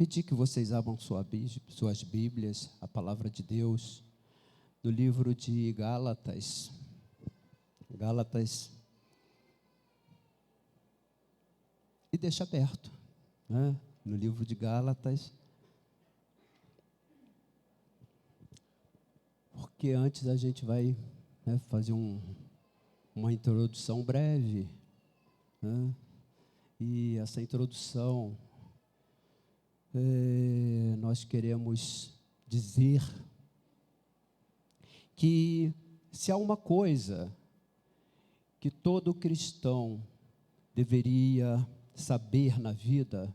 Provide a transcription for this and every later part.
pedir que vocês abram suas Bíblias, a palavra de Deus, no livro de Gálatas. Gálatas. E deixa aberto, né? No livro de Gálatas. Porque antes a gente vai, né, fazer uma introdução breve, né? E essa introdução, nós queremos dizer que se há uma coisa que todo cristão deveria saber na vida,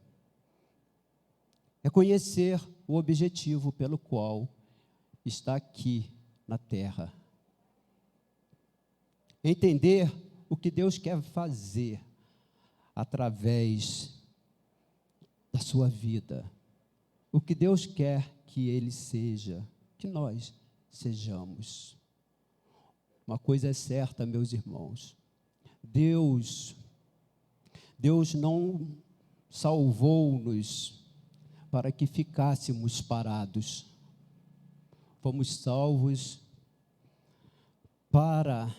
é conhecer o objetivo pelo qual está aqui na terra. Entender o que Deus quer fazer através da sua vida. O que Deus quer que Ele seja, que nós sejamos. Uma coisa é certa, meus irmãos. Deus não salvou-nos para que ficássemos parados. Fomos salvos para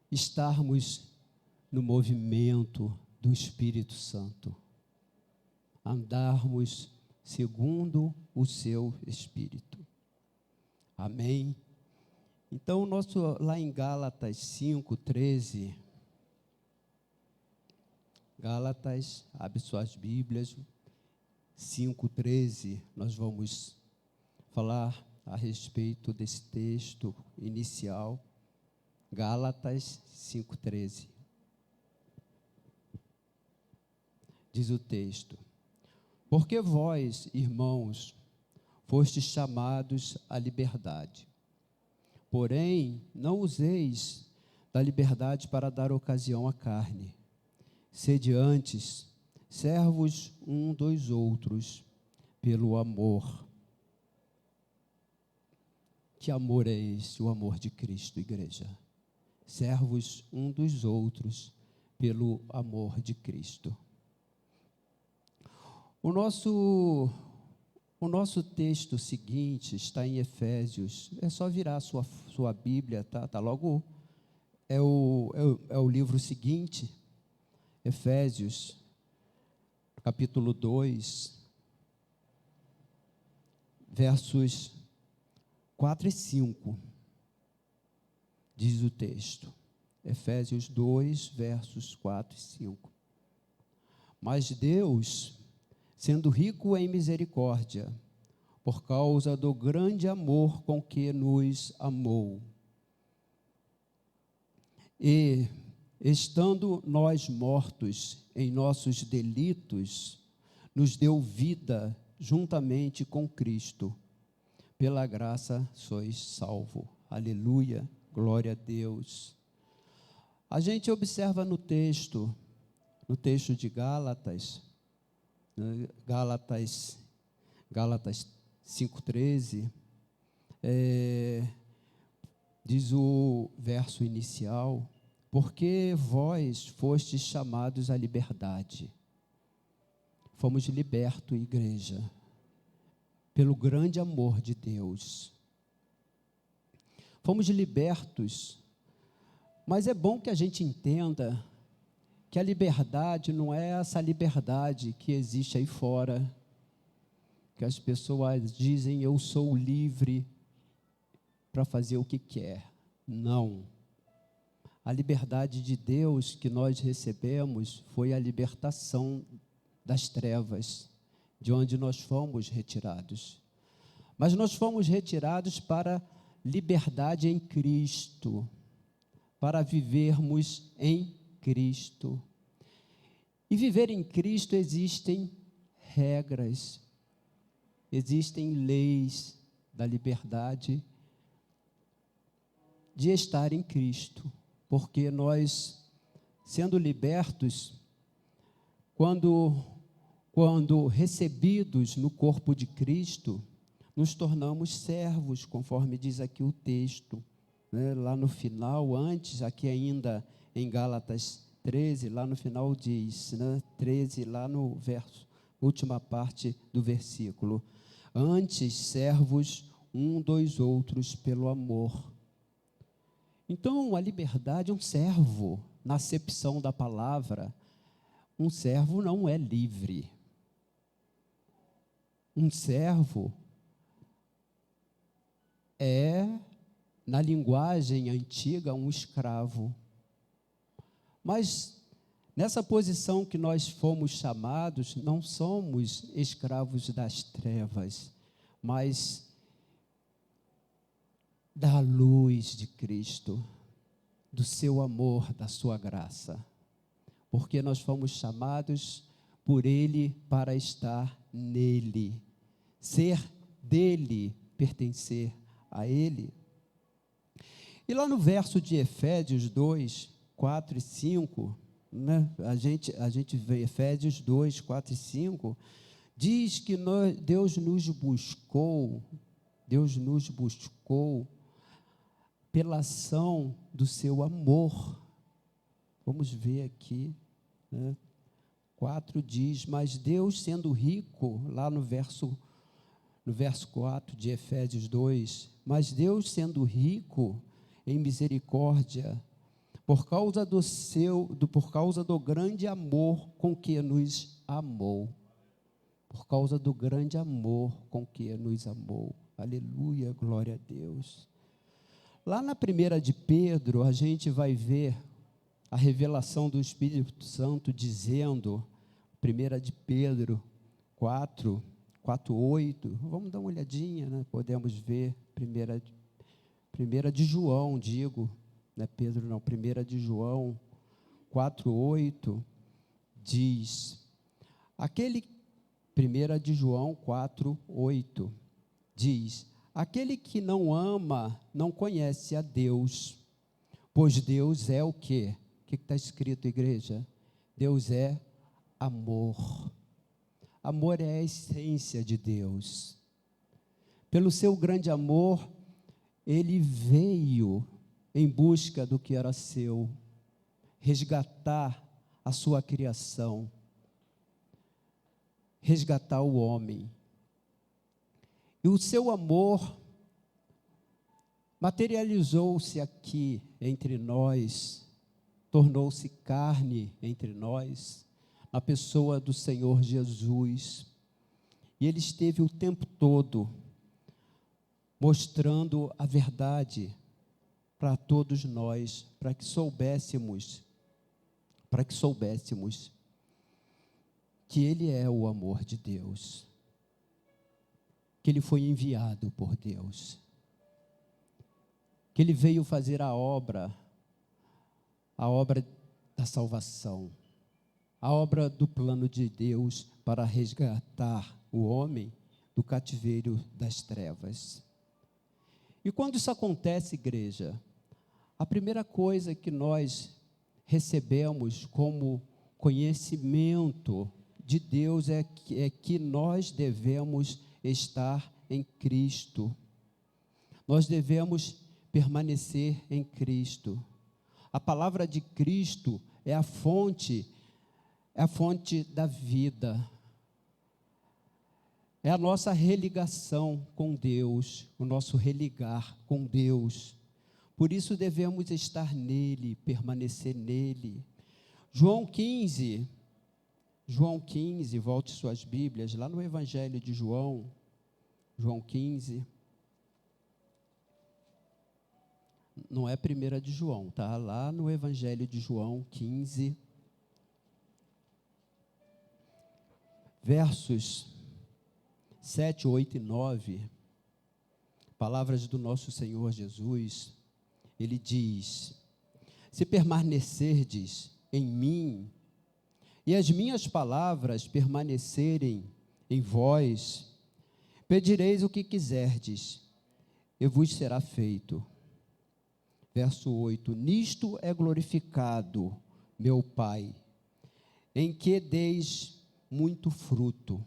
estarmos no movimento do Espírito Santo, andarmos segundo o seu Espírito. Amém? Então, lá em Gálatas 5:13, Gálatas, abre suas Bíblias, 5:13, nós vamos falar a respeito desse texto inicial. Gálatas 5:13. Diz o texto: porque vós, irmãos, fostes chamados à liberdade. Porém, não useis da liberdade para dar ocasião à carne. Sede antes servos um dos outros pelo amor. Que amor é esse? O amor de Cristo, igreja. Servos um dos outros pelo amor de Cristo. O nosso texto seguinte está em Efésios. É só virar a sua Bíblia, tá logo, é o livro seguinte, Efésios, capítulo 2, versos 4 e 5, diz o texto. Efésios 2, versos 4 e 5. Mas Deus, sendo rico em misericórdia, por causa do grande amor com que nos amou, e, estando nós mortos em nossos delitos, nos deu vida juntamente com Cristo. Pela graça sois salvo. Aleluia, glória a Deus. A gente observa no texto de Gálatas, Gálatas 5:13, diz o verso inicial: porque vós fostes chamados à liberdade. Fomos libertos, igreja, pelo grande amor de Deus. Fomos libertos, mas é bom que a gente entenda que a liberdade não é essa liberdade que existe aí fora, que as pessoas dizem: eu sou livre para fazer o que quer. Não. A liberdade de Deus que nós recebemos foi a libertação das trevas, de onde nós fomos retirados. Mas nós fomos retirados para liberdade em Cristo, para vivermos em Cristo. E viver em Cristo existem regras, existem leis da liberdade de estar em Cristo, porque nós, sendo libertos, quando recebidos no corpo de Cristo, nos tornamos servos, conforme diz aqui o texto, né? Lá no final, antes, aqui ainda em Gálatas 13, lá no final diz, né? 13, lá no verso última parte do versículo. Antes, servos um dos outros pelo amor. Então, a liberdade é um servo, na acepção da palavra. Um servo não é livre. Um servo é, na linguagem antiga, um escravo. Mas nessa posição que nós fomos chamados, não somos escravos das trevas, mas da luz de Cristo, do seu amor, da sua graça. Porque nós fomos chamados por Ele para estar nele, ser dele, pertencer a Ele. E lá no verso de Efésios 2, 4 e 5, né, a gente vê Efésios 2, 4 e 5, diz que Deus nos buscou pela ação do seu amor. Vamos ver aqui, né? 4 diz, mas Deus sendo rico, lá no verso 4 de Efésios 2, mas Deus sendo rico em misericórdia, por causa do grande amor com que nos amou. Por causa do grande amor com que nos amou. Aleluia, glória a Deus. Lá na 1 de Pedro, a gente vai ver a revelação do Espírito Santo dizendo, 1 de Pedro 4, 8, vamos dar uma olhadinha, né? Podemos ver, 1 de João, não é Pedro não, 1 de João 4, 8, diz, 1 de João 4, 8, diz, aquele que não ama, não conhece a Deus, pois Deus é o quê? O que está escrito, igreja? Deus é amor. Amor é a essência de Deus. Pelo seu grande amor, Ele veio em busca do que era seu, resgatar a sua criação, resgatar o homem. E o seu amor materializou-se aqui entre nós, tornou-se carne entre nós, na pessoa do Senhor Jesus. E Ele esteve o tempo todo mostrando a verdade para todos nós, para que soubéssemos que Ele é o amor de Deus, que Ele foi enviado por Deus, que Ele veio fazer a obra da salvação, a obra do plano de Deus para resgatar o homem do cativeiro das trevas. E quando isso acontece, igreja, a primeira coisa que nós recebemos como conhecimento de Deus é que nós devemos estar em Cristo. Nós devemos permanecer em Cristo. A palavra de Cristo é a fonte da vida. É a nossa religação com Deus, o nosso religar com Deus. Por isso devemos estar nele, permanecer nele. João 15, volte suas Bíblias, lá no Evangelho de João 15. Não é 1 de João, tá? Lá no Evangelho de João 15, versos 7, 8 e 9, palavras do nosso Senhor Jesus. Ele diz, se permanecerdes em mim, e as minhas palavras permanecerem em vós, pedireis o que quiserdes, e vos será feito. Verso 8, nisto é glorificado meu Pai, em que deis muito fruto,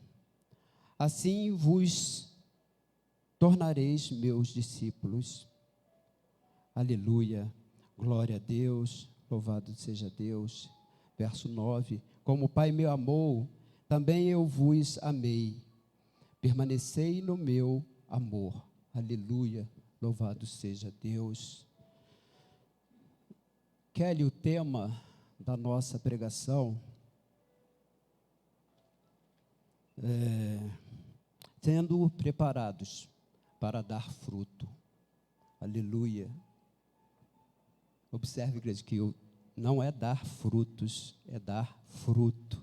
assim vos tornareis meus discípulos. Aleluia, glória a Deus, louvado seja Deus. Verso 9, como o Pai me amou, também eu vos amei. Permanecei no meu amor. Aleluia, louvado seja Deus. Kelly, o tema da nossa pregação sendo preparados para dar fruto. Aleluia. Observe, igreja, que não é dar frutos, é dar fruto.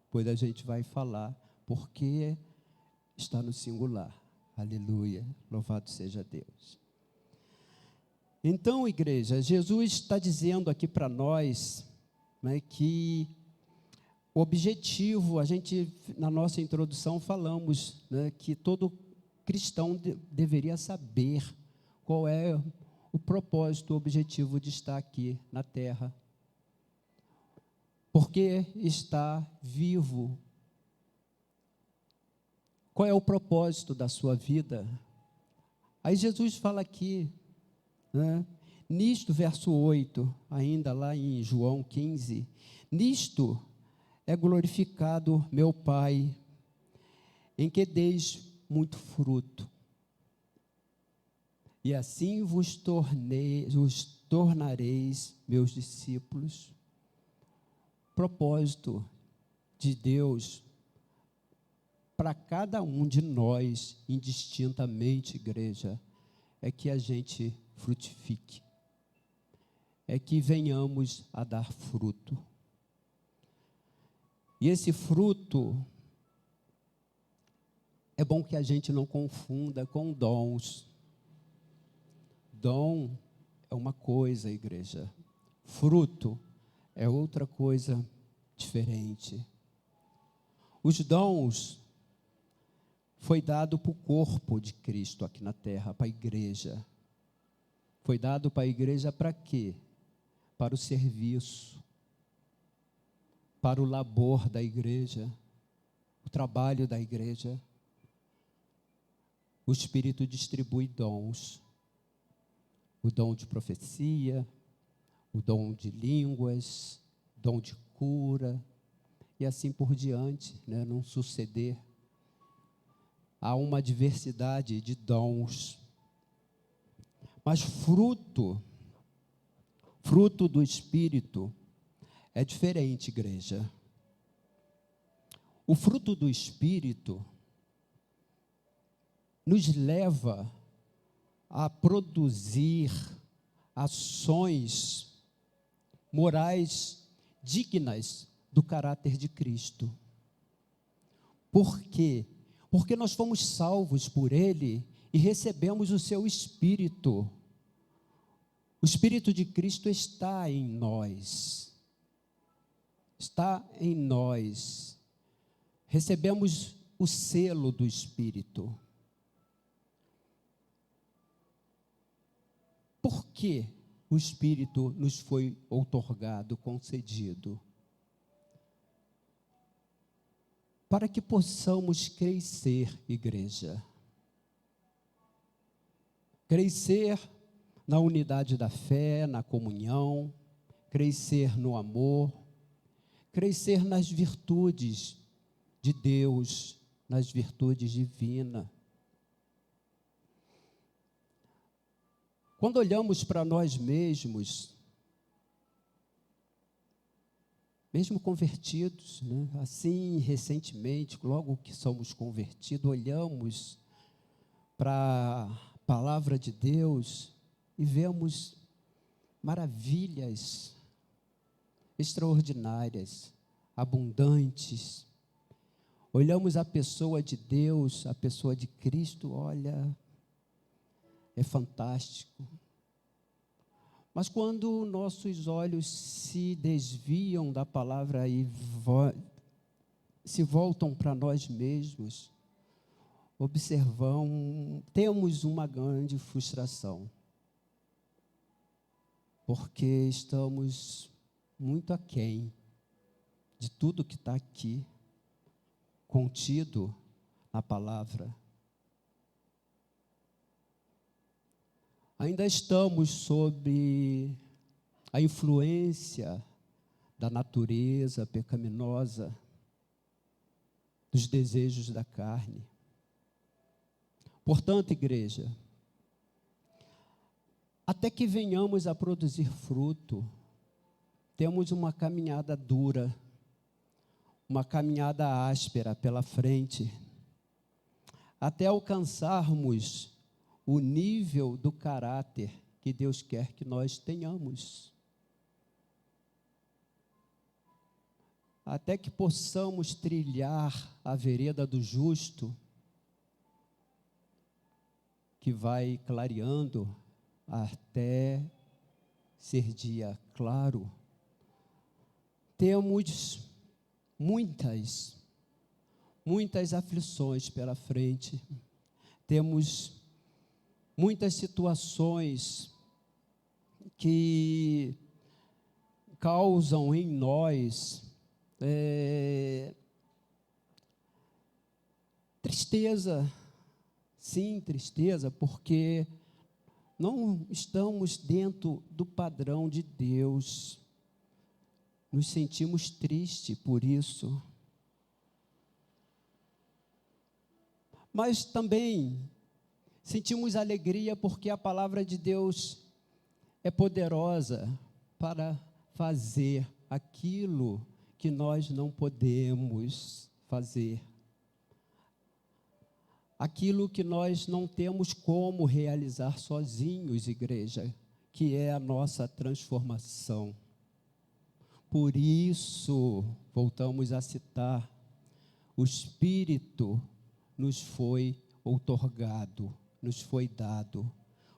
Pois a gente vai falar porque está no singular. Aleluia. Louvado seja Deus. Então, igreja, Jesus está dizendo aqui para nós, né, que o objetivo, a gente, na nossa introdução, falamos, né, que todo cristão deveria saber qual é o propósito, o objetivo de estar aqui na terra. Porque está vivo. Qual é o propósito da sua vida? Aí Jesus fala aqui, né, nisto, verso 8, ainda lá em João 15, nisto é glorificado meu Pai, em que deis muito fruto, e assim vos tornareis meus discípulos. Propósito de Deus para cada um de nós, indistintamente, igreja, é que a gente frutifique, é que venhamos a dar fruto. E esse fruto, é bom que a gente não confunda com dons. Dom é uma coisa, igreja. Fruto é outra coisa diferente. Os dons foi dado para o corpo de Cristo aqui na terra, para a igreja. Foi dado para a igreja para quê? Para o serviço, para o labor da igreja, o trabalho da igreja. O Espírito distribui dons. O dom de profecia, o dom de línguas, dom de cura, e assim por diante, né, num suceder. Há uma diversidade de dons. Mas fruto do Espírito é diferente, igreja. O fruto do Espírito nos leva a produzir ações morais dignas do caráter de Cristo. Por quê? Porque nós fomos salvos por Ele e recebemos o seu Espírito. O Espírito de Cristo está em nós. Está em nós. Recebemos o selo do Espírito. Por que o Espírito nos foi outorgado, concedido? Para que possamos crescer, igreja. Crescer na unidade da fé, na comunhão, crescer no amor, crescer nas virtudes de Deus, nas virtudes divinas. Quando olhamos para nós mesmos, mesmo convertidos, né, assim recentemente, logo que somos convertidos, olhamos para a palavra de Deus e vemos maravilhas extraordinárias, abundantes. Olhamos a pessoa de Deus, a pessoa de Cristo, olha, é fantástico. Mas quando nossos olhos se desviam da palavra e se voltam para nós mesmos, temos uma grande frustração, porque estamos muito aquém de tudo que está aqui, contido na palavra. Ainda estamos sob a influência da natureza pecaminosa. dos desejos da carne. Portanto, igreja, até que venhamos a produzir fruto, temos uma caminhada dura, uma caminhada áspera pela frente, até alcançarmos o nível do caráter que Deus quer que nós tenhamos. Até que possamos trilhar a vereda do justo, que vai clareando até ser dia claro. Temos muitas aflições pela frente, temos muitas situações que causam em nós tristeza, sim, tristeza, porque não estamos dentro do padrão de Deus, nos sentimos tristes por isso, mas também sentimos alegria porque a palavra de Deus é poderosa para fazer aquilo que nós não podemos fazer, aquilo que nós não temos como realizar sozinhos, igreja, que é a nossa transformação. Por isso, voltamos a citar, o Espírito nos foi outorgado, nos foi dado,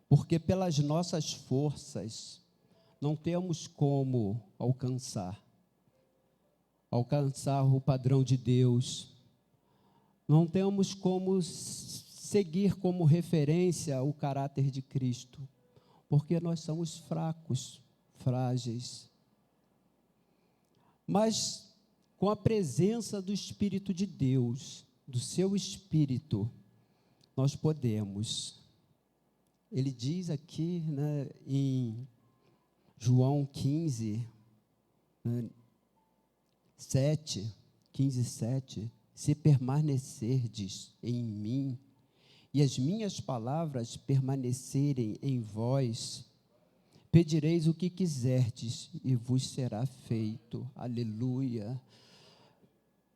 porque pelas nossas forças não temos como alcançar o padrão de Deus, não temos como seguir como referência o caráter de Cristo, porque nós somos fracos, frágeis. Mas com a presença do Espírito de Deus, do seu Espírito, nós podemos. Ele diz aqui, né, em João 15, 7, se permanecerdes em mim, e as minhas palavras permanecerem em vós, pedireis o que quiserdes e vos será feito. Aleluia.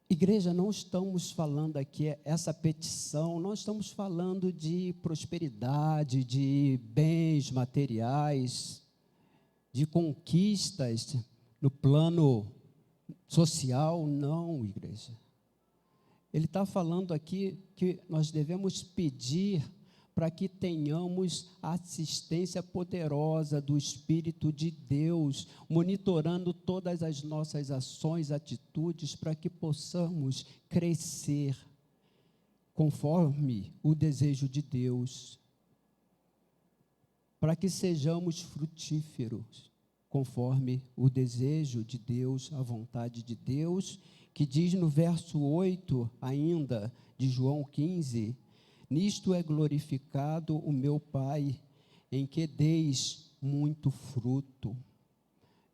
Igreja, não estamos falando aqui, essa petição, não estamos falando de prosperidade, de bens materiais, de conquistas no plano social, não, igreja. Ele está falando aqui que nós devemos pedir para que tenhamos a assistência poderosa do Espírito de Deus, monitorando todas as nossas ações, atitudes, para que possamos crescer conforme o desejo de Deus, para que sejamos frutíferos, conforme o desejo de Deus, a vontade de Deus, que diz no verso 8 ainda, de João 15, nisto é glorificado o meu Pai, em que deis muito fruto.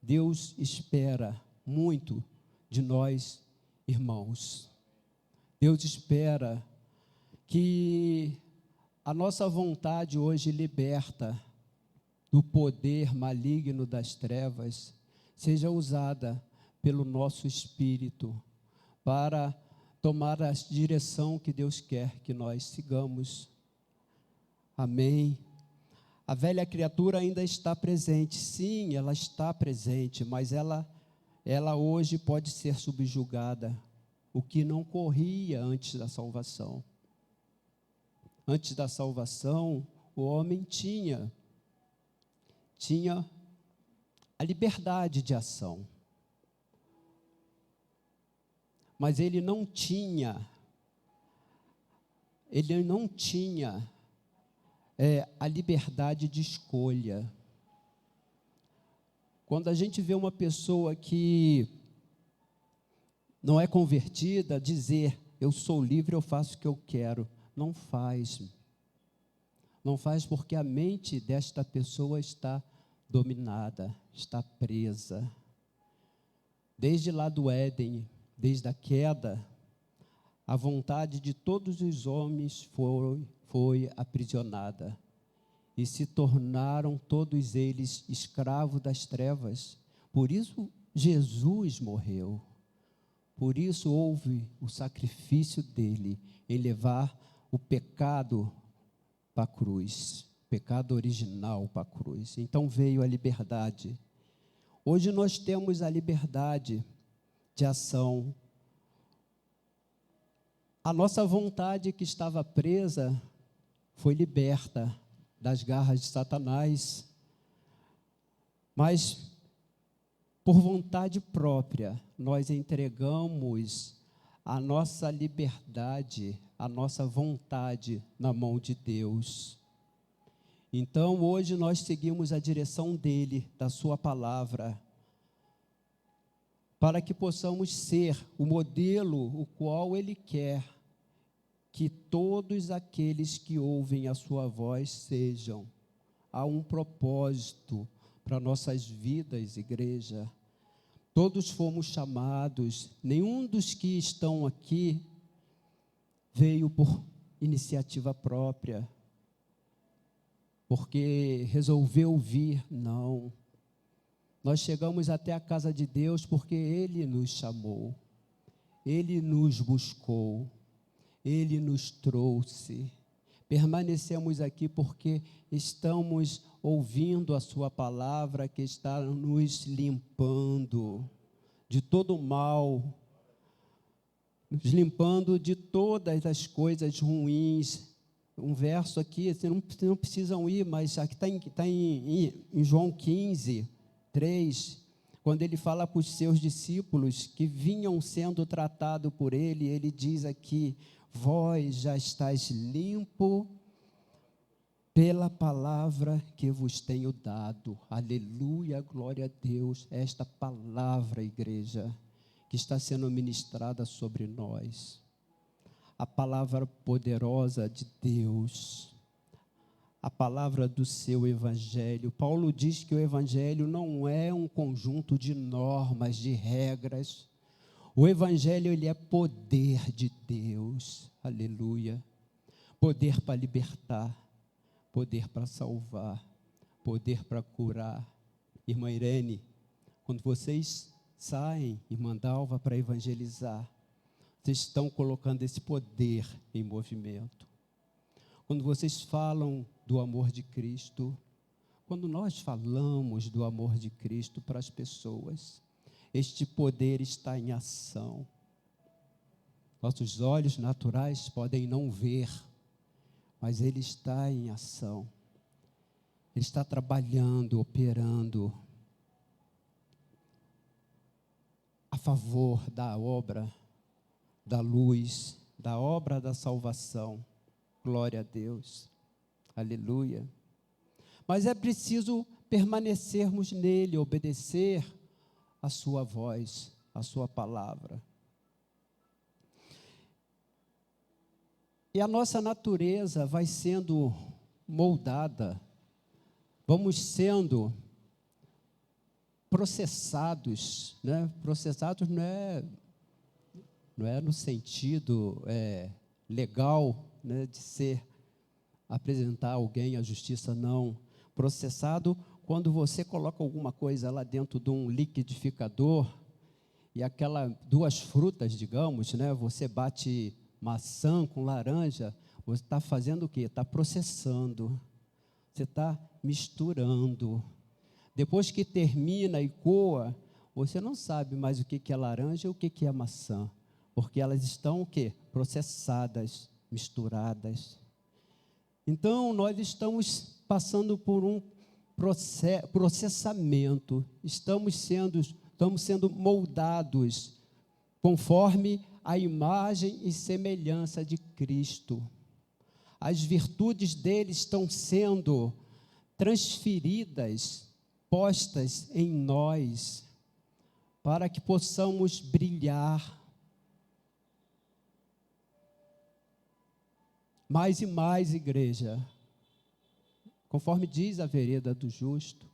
Deus espera muito de nós, irmãos. Deus espera que a nossa vontade hoje liberta do poder maligno das trevas seja usada pelo nosso espírito para tomar a direção que Deus quer que nós sigamos. Amém. A velha criatura ainda está presente, sim, ela está presente, mas ela hoje pode ser subjugada, o que não corria antes da salvação. Antes da salvação, o homem tinha a liberdade de ação, mas ele não tinha a liberdade de escolha. Quando a gente vê uma pessoa que não é convertida, dizer, eu sou livre, eu faço o que eu quero, não faz porque a mente desta pessoa está dominada, está presa. Desde lá do Éden, desde a queda, a vontade de todos os homens foi aprisionada, e se tornaram todos eles escravos das trevas. Por isso Jesus morreu. Por isso houve o sacrifício dele em levar o pecado para a cruz, o pecado original para a cruz. Então veio a liberdade. Hoje nós temos a liberdade de ação. A nossa vontade que estava presa foi liberta das garras de Satanás, mas por vontade própria nós entregamos a nossa liberdade, a nossa vontade na mão de Deus. Então hoje nós seguimos a direção dele, da sua palavra, para que possamos ser o modelo o qual ele quer que todos aqueles que ouvem a sua voz sejam. Há um propósito para nossas vidas, igreja. Todos fomos chamados, nenhum dos que estão aqui veio por iniciativa própria, porque resolveu vir, não. Nós chegamos até a casa de Deus porque Ele nos chamou, Ele nos buscou, Ele nos trouxe. Permanecemos aqui porque estamos ouvindo a sua palavra que está nos limpando de todo o mal, nos limpando de todas as coisas ruins. Um verso aqui, vocês não precisam ir, mas aqui está em João 15, 3, quando ele fala para os seus discípulos que vinham sendo tratados por ele, ele diz aqui: vós já estáis limpo pela palavra que vos tenho dado. Aleluia, glória a Deus. Esta palavra, igreja, que está sendo ministrada sobre nós, a palavra poderosa de Deus, a palavra do seu evangelho. Paulo diz que o evangelho não é um conjunto de normas, de regras. O evangelho, ele é poder de Deus. Aleluia. Poder para libertar, poder para salvar, poder para curar. Irmã Irene, quando vocês saem, irmã Dalva, para evangelizar, vocês estão colocando esse poder em movimento. Quando vocês falam do amor de Cristo, quando nós falamos do amor de Cristo para as pessoas, este poder está em ação. Nossos olhos naturais podem não ver, mas ele está em ação. Ele está trabalhando, operando a favor da obra da luz, da obra da salvação. Glória a Deus. Aleluia. Mas é preciso permanecermos nele, obedecer a sua voz, a sua palavra. E a nossa natureza vai sendo moldada, vamos sendo processados, né? Processados não é no sentido legal, né, de ser, apresentar alguém à justiça, não. Processado quando você coloca alguma coisa lá dentro de um liquidificador e aquela duas frutas, digamos, né, você bate maçã com laranja, você está fazendo o quê? Está processando, você está misturando. Depois que termina e coa, você não sabe mais o que é laranja e o que é maçã, porque elas estão o quê? Processadas, misturadas. Então, nós estamos passando por um processamento, estamos sendo moldados conforme a imagem e semelhança de Cristo. As virtudes dele estão sendo transferidas, postas em nós, para que possamos brilhar mais e mais, igreja, conforme diz a vereda do justo,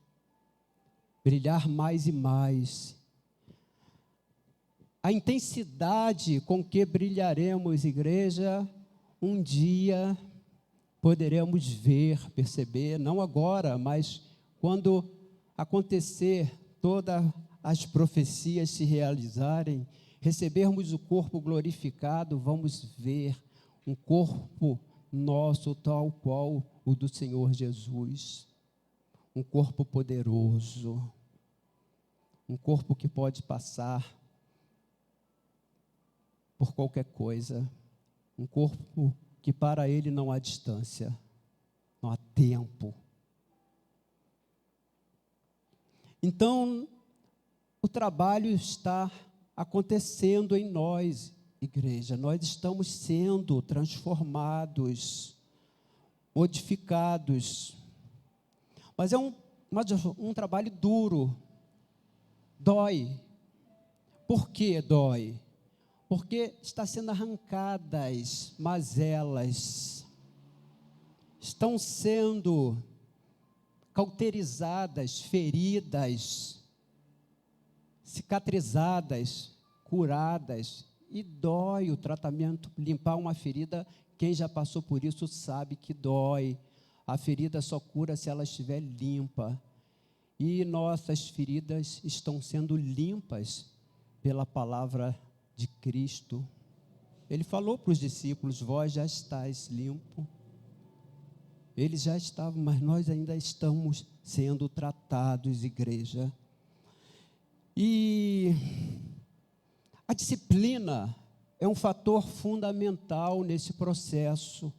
brilhar mais e mais. a intensidade com que brilharemos, igreja, um dia poderemos ver, perceber, não agora, mas quando acontecer todas as profecias se realizarem, recebermos o corpo glorificado, vamos ver um corpo nosso tal qual o do Senhor Jesus, um corpo poderoso, um corpo que pode passar por qualquer coisa, um corpo que para ele não há distância, não há tempo. Então, o trabalho está acontecendo em nós, igreja, nós estamos sendo transformados, modificados, mas é um trabalho duro, dói. Por que dói? Porque está sendo arrancadas mazelas, estão sendo cauterizadas, feridas, cicatrizadas, curadas, e dói o tratamento. Limpar uma ferida, quem já passou por isso sabe que dói. A ferida só cura se ela estiver limpa, e nossas feridas estão sendo limpas pela palavra de Cristo. Ele falou para os discípulos: vós já estáis limpo. Eles já estavam, mas nós ainda estamos sendo tratados, igreja. E a disciplina é um fator fundamental nesse processo.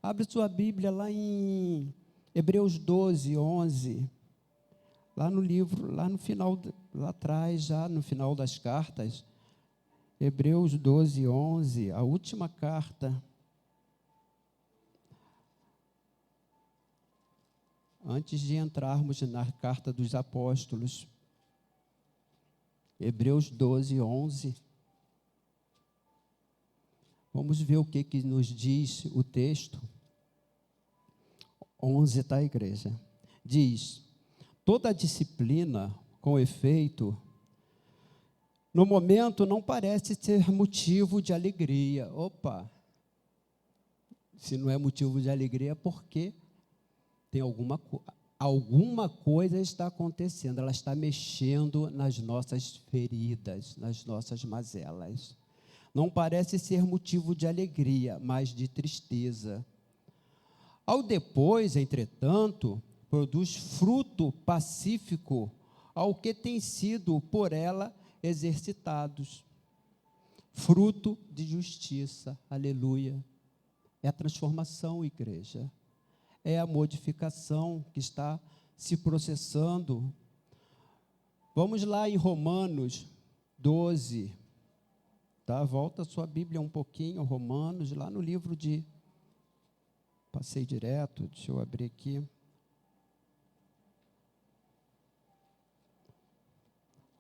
Abre sua Bíblia lá em Hebreus 12, 11. Lá no livro, lá no final, lá atrás, já no final das cartas, Hebreus 12, 11, a última carta, antes de entrarmos na carta dos apóstolos, Hebreus 12, 11, vamos ver o que nos diz o texto. 11, tá, igreja? Diz: toda disciplina, com efeito, no momento não parece ser motivo de alegria. Opa! Se não é motivo de alegria, é porque tem alguma coisa está acontecendo, ela está mexendo nas nossas feridas, nas nossas mazelas. Não parece ser motivo de alegria, mas de tristeza. Ao depois, entretanto, produz fruto pacífico ao que tem sido por ela exercitados. Fruto de justiça, aleluia. É a transformação, igreja. É a modificação que está se processando. Vamos lá em Romanos 12, tá? Volta a sua Bíblia um pouquinho, Romanos, lá no livro de... Passei direto, deixa eu abrir aqui.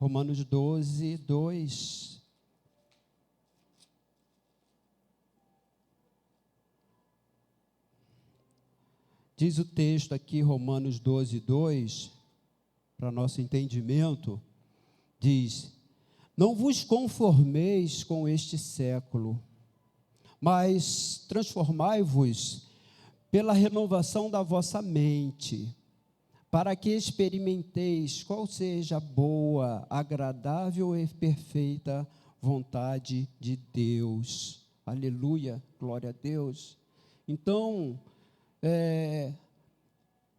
Romanos 12, 2. Diz o texto aqui, Romanos 12, 2, para nosso entendimento, diz: não vos conformeis com este século, mas transformai-vos pela renovação da vossa mente, para que experimenteis qual seja a boa, agradável e perfeita vontade de Deus. Aleluia, glória a Deus. Então,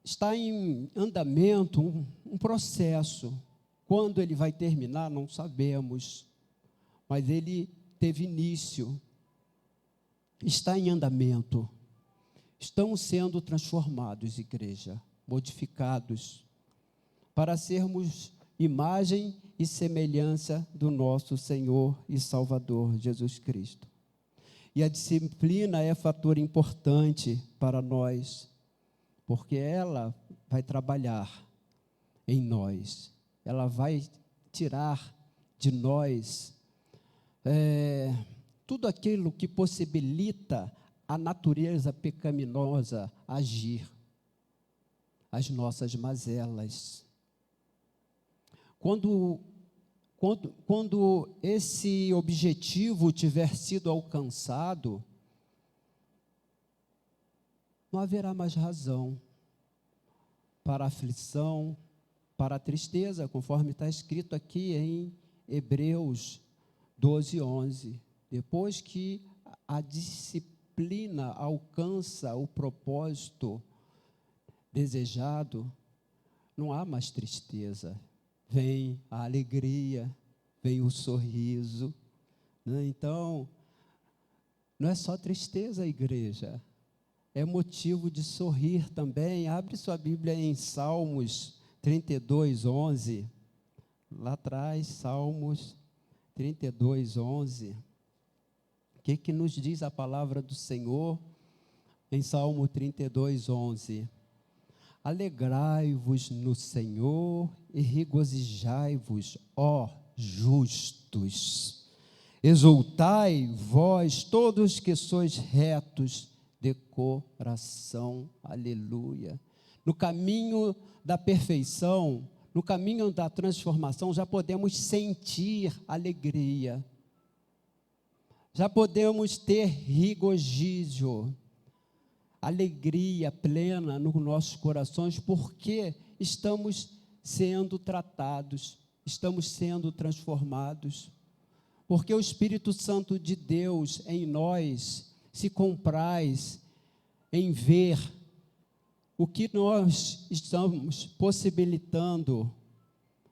está em andamento um processo. Quando ele vai terminar, não sabemos, mas ele teve início. Está em andamento. Estão sendo transformados, igreja, modificados, para sermos imagem e semelhança do nosso Senhor e Salvador, Jesus Cristo. E a disciplina é fator importante para nós, porque ela vai trabalhar em nós, ela vai tirar de nós tudo aquilo que possibilita a natureza pecaminosa agir, as nossas mazelas. Quando quando esse objetivo tiver sido alcançado, não haverá mais razão para a aflição, para a tristeza, conforme está escrito aqui em Hebreus 12, 11. Depois que a disciplina alcança o propósito desejado, não há mais tristeza. Vem a alegria, vem o sorriso, né? Então, não é só tristeza, igreja. É motivo de sorrir também. Abre sua Bíblia em Salmos 32, 11. Lá atrás, Salmos 32, 11. O que nos diz a palavra do Senhor em Salmo 32, 11? Alegrai-vos no Senhor e regozijai-vos, ó justos. Exultai, vós, todos que sois retos de coração. Aleluia. No caminho da perfeição, no caminho da transformação, já podemos sentir alegria. Já podemos ter regozijo, alegria plena nos nossos corações, porque estamos sendo tratados, estamos sendo transformados, porque o Espírito Santo de Deus em nós se compraz em ver o que nós estamos possibilitando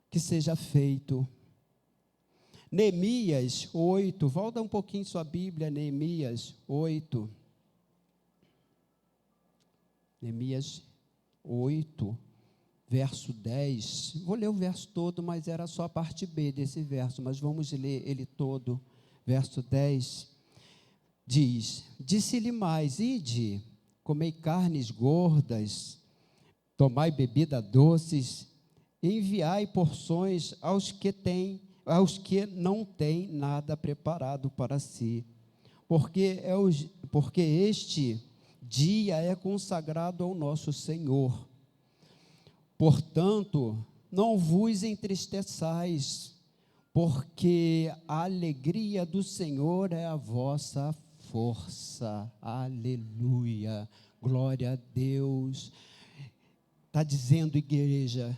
que seja feito. Neemias 8, volta um pouquinho sua Bíblia, Neemias 8. Neemias 8, verso 10. Vou ler o verso todo, mas era só a parte B desse verso, mas vamos ler ele todo. Verso 10 diz: disse-lhe mais: ide, comei carnes gordas, tomai bebida doces, enviai porções aos que não têm nada preparado para si, porque este dia é consagrado ao nosso Senhor. Portanto, não vos entristeçais, porque a alegria do Senhor é a vossa força. Aleluia, glória a Deus. Está dizendo, igreja,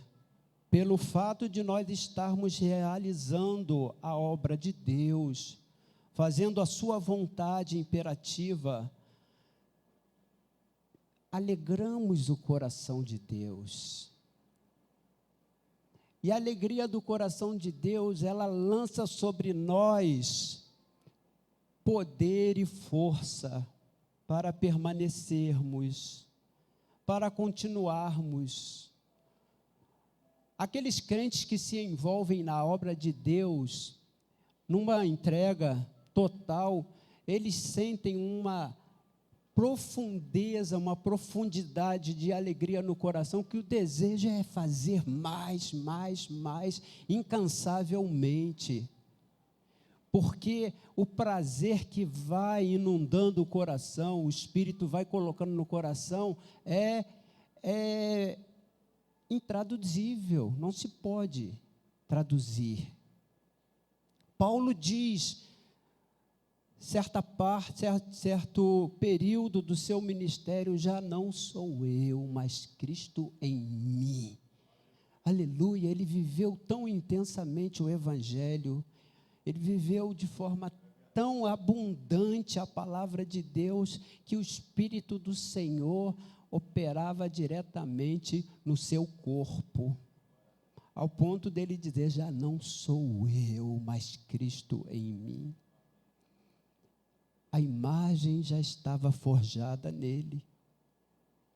pelo fato de nós estarmos realizando a obra de Deus, fazendo a sua vontade imperativa, alegramos o coração de Deus. E a alegria do coração de Deus, ela lança sobre nós poder e força para permanecermos, para continuarmos. Aqueles crentes que se envolvem na obra de Deus, numa entrega total, eles sentem uma profundeza, uma profundidade de alegria no coração, que o desejo é fazer mais, incansavelmente. Porque o prazer que vai inundando o coração, o Espírito vai colocando no coração, é intraduzível, não se pode traduzir. Paulo diz, certo período do seu ministério: já não sou eu, mas Cristo em mim. Aleluia, ele viveu tão intensamente o Evangelho, ele viveu de forma tão abundante a palavra de Deus, que o Espírito do Senhor operava diretamente no seu corpo, ao ponto dele dizer: já não sou eu, mas Cristo em mim. A imagem já estava forjada nele,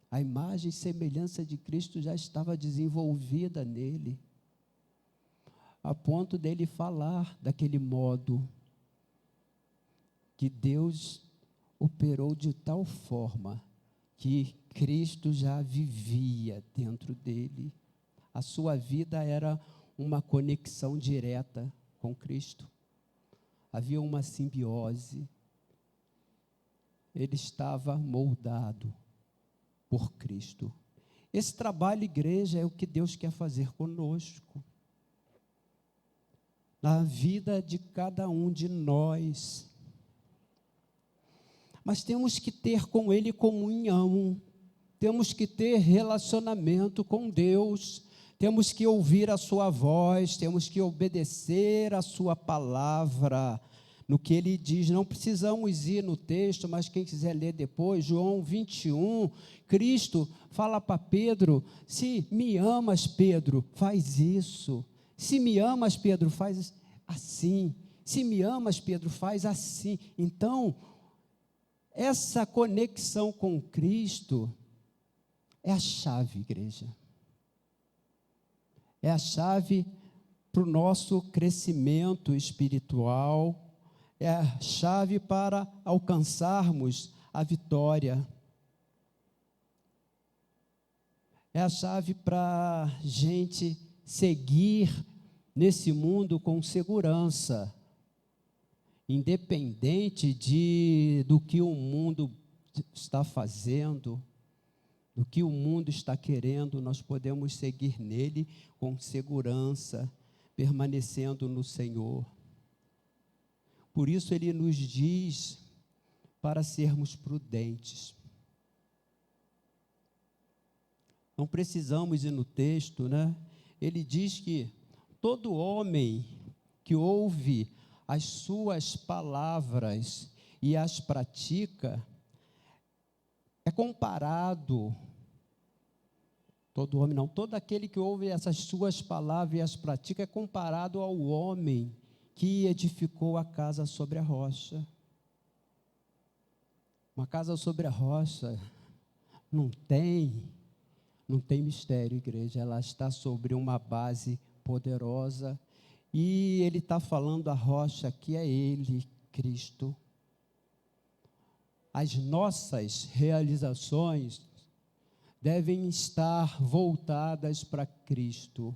a imagem e semelhança de Cristo já estava desenvolvida nele, a ponto dele falar daquele modo, que Deus operou de tal forma que Cristo já vivia dentro dele. A sua vida era uma conexão direta com Cristo. Havia uma simbiose. Ele estava moldado por Cristo. Esse trabalho, igreja, é o que Deus quer fazer conosco. na vida de cada um de nós. Mas temos que ter com Ele comunhão, temos que ter relacionamento com Deus, temos que ouvir a sua voz, temos que obedecer a sua palavra, no que ele diz. Não precisamos ir no texto, mas quem quiser ler depois, João 21, Cristo fala para Pedro: se me amas, Pedro, faz isso, se me amas, Pedro, faz assim, se me amas, Pedro, faz assim. Então, essa conexão com Cristo é a chave, igreja. É a chave para o nosso crescimento espiritual, é a chave para alcançarmos a vitória. É a chave para a gente seguir nesse mundo com segurança, independente do que o mundo está fazendo, do que o mundo está querendo, nós podemos seguir nele com segurança, permanecendo no Senhor. Por isso ele nos diz para sermos prudentes. Não precisamos ir no texto, né? Ele diz que todo homem que ouve as suas palavras e as pratica é comparado. Todo homem não, todo aquele que ouve essas suas palavras e as pratica é comparado ao homem que edificou a casa sobre a rocha. Uma casa sobre a rocha não tem mistério, igreja. Ela está sobre uma base poderosa, e ele está falando a rocha que é Ele, Cristo. As nossas realizações devem estar voltadas para Cristo,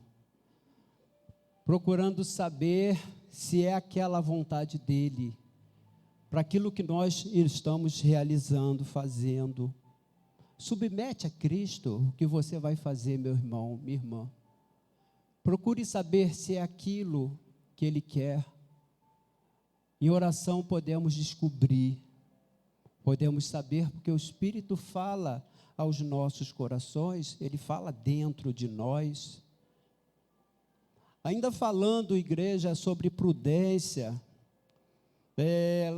procurando saber se é aquela vontade dEle, para aquilo que nós estamos realizando, fazendo. Submete a Cristo o que você vai fazer, meu irmão, minha irmã. Procure saber se é aquilo que Ele quer. Em oração podemos descobrir, podemos saber, porque o Espírito fala aos nossos corações, Ele fala dentro de nós. Ainda falando, igreja, sobre prudência,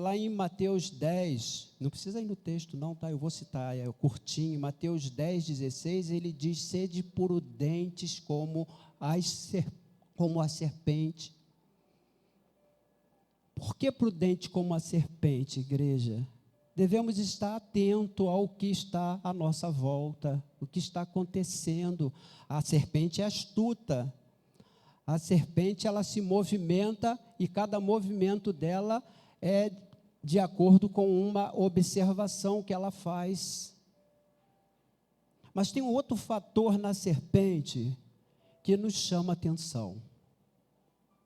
lá em Mateus 10, não precisa ir no texto não, tá? Eu vou citar, é curtinho, Mateus 10, 16, ele diz: sede prudentes como a serpente. Por que prudente como a serpente, igreja? Devemos estar atento ao que está à nossa volta, o que está acontecendo. A serpente é astuta. A serpente, ela se movimenta, e cada movimento dela é de acordo com uma observação que ela faz. Mas tem um outro fator na serpente que nos chama atenção,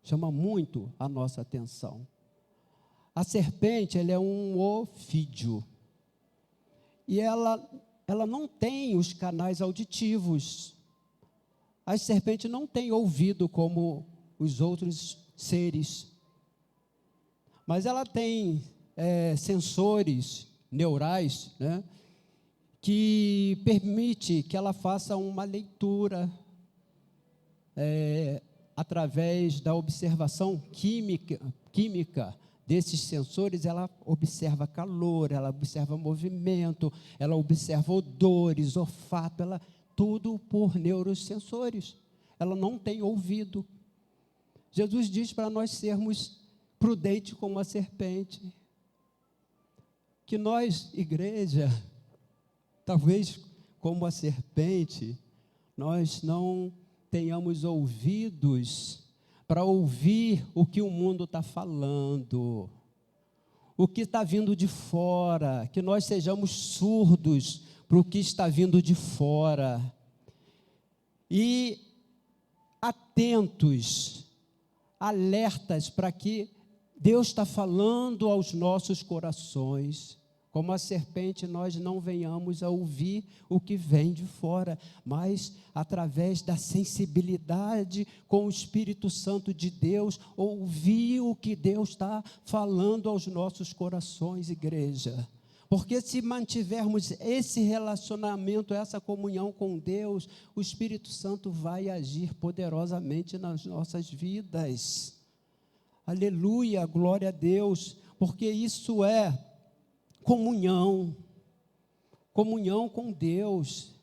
chama muito a nossa atenção. A serpente, ela é um ofídio, e ela não tem os canais auditivos. A serpente não tem ouvido como os outros seres, mas ela tem sensores neurais, né, que permite que ela faça uma leitura através da observação química desses sensores. Ela observa calor, ela observa movimento, ela observa odores, olfato, tudo por neurosensores. Ela não tem ouvido. Jesus diz para nós sermos prudentes como a serpente. Que nós, igreja, talvez como a serpente, nós não tenhamos ouvidos para ouvir o que o mundo está falando, o que está vindo de fora, que nós sejamos surdos para o que está vindo de fora, e atentos, alertas para que Deus está falando aos nossos corações. Como a serpente, nós não venhamos a ouvir o que vem de fora, mas através da sensibilidade com o Espírito Santo de Deus, ouvir o que Deus está falando aos nossos corações, igreja. Porque se mantivermos esse relacionamento, essa comunhão com Deus, o Espírito Santo vai agir poderosamente nas nossas vidas. Aleluia, glória a Deus, porque isso é comunhão com Deus,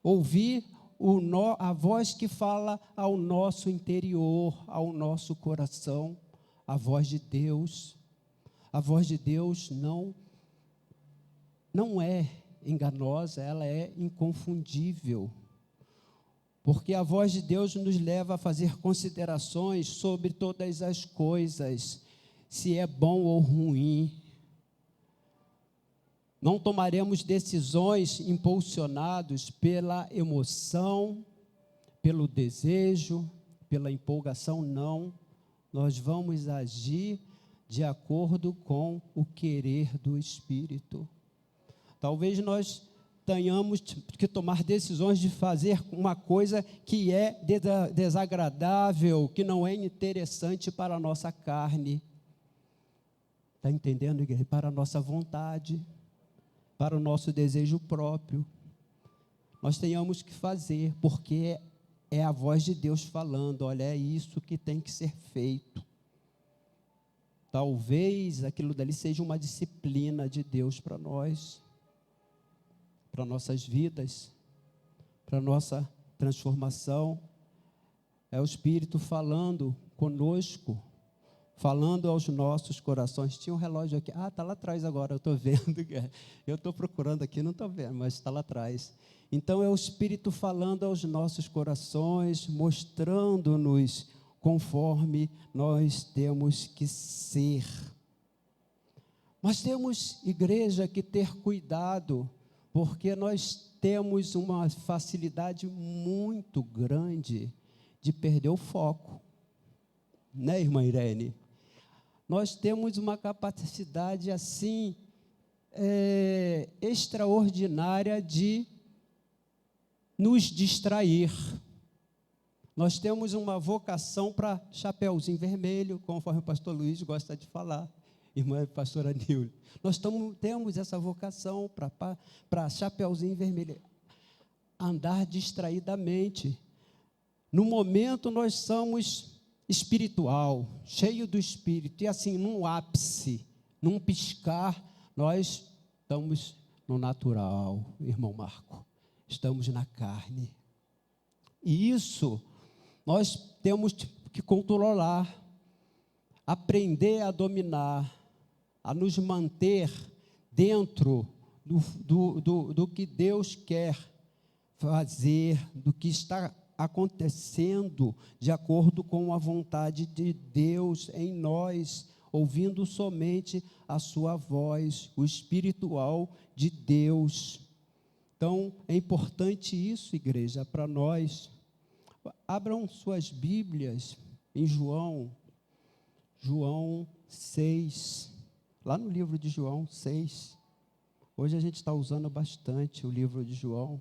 ouvir a voz que fala ao nosso interior, ao nosso coração, a voz de Deus. A voz de Deus não é enganosa, ela é inconfundível, porque a voz de Deus nos leva a fazer considerações sobre todas as coisas, se é bom ou ruim. Não tomaremos decisões impulsionados pela emoção, pelo desejo, pela empolgação, não. Nós vamos agir de acordo com o querer do Espírito. Talvez nós tenhamos que tomar decisões de fazer uma coisa que é desagradável, que não é interessante para a nossa carne. Está entendendo, igreja? Para a nossa vontade, para o nosso desejo próprio. Nós tenhamos que fazer, porque é a voz de Deus falando, olha, é isso que tem que ser feito. Talvez aquilo dali seja uma disciplina de Deus para nós, para nossas vidas, para nossa transformação. É o Espírito falando conosco, falando aos nossos corações. Tinha um relógio aqui, está lá atrás agora, eu estou vendo, eu estou procurando aqui, não estou vendo, mas está lá atrás. Então é o Espírito falando aos nossos corações, mostrando-nos conforme nós temos que ser. Mas temos, igreja, que ter cuidado, porque nós temos uma facilidade muito grande de perder o foco, né, irmã Irene? Nós temos uma capacidade assim, extraordinária de nos distrair. Nós temos uma vocação para chapeuzinho vermelho, conforme o pastor Luiz gosta de falar, irmã pastora Nilde. Nós temos essa vocação para chapeuzinho vermelho, andar distraidamente. No momento nós somos espiritual, cheio do Espírito, e assim, num ápice, num piscar, nós estamos no natural, irmão Marco, estamos na carne. E isso nós temos que controlar, aprender a dominar, a nos manter dentro do que Deus quer fazer, do que está acontecendo de acordo com a vontade de Deus em nós, ouvindo somente a sua voz, o espiritual de Deus. Então, é importante isso, igreja, para nós. Abram suas Bíblias em João 6, lá no livro de João 6. Hoje a gente está usando bastante o livro de João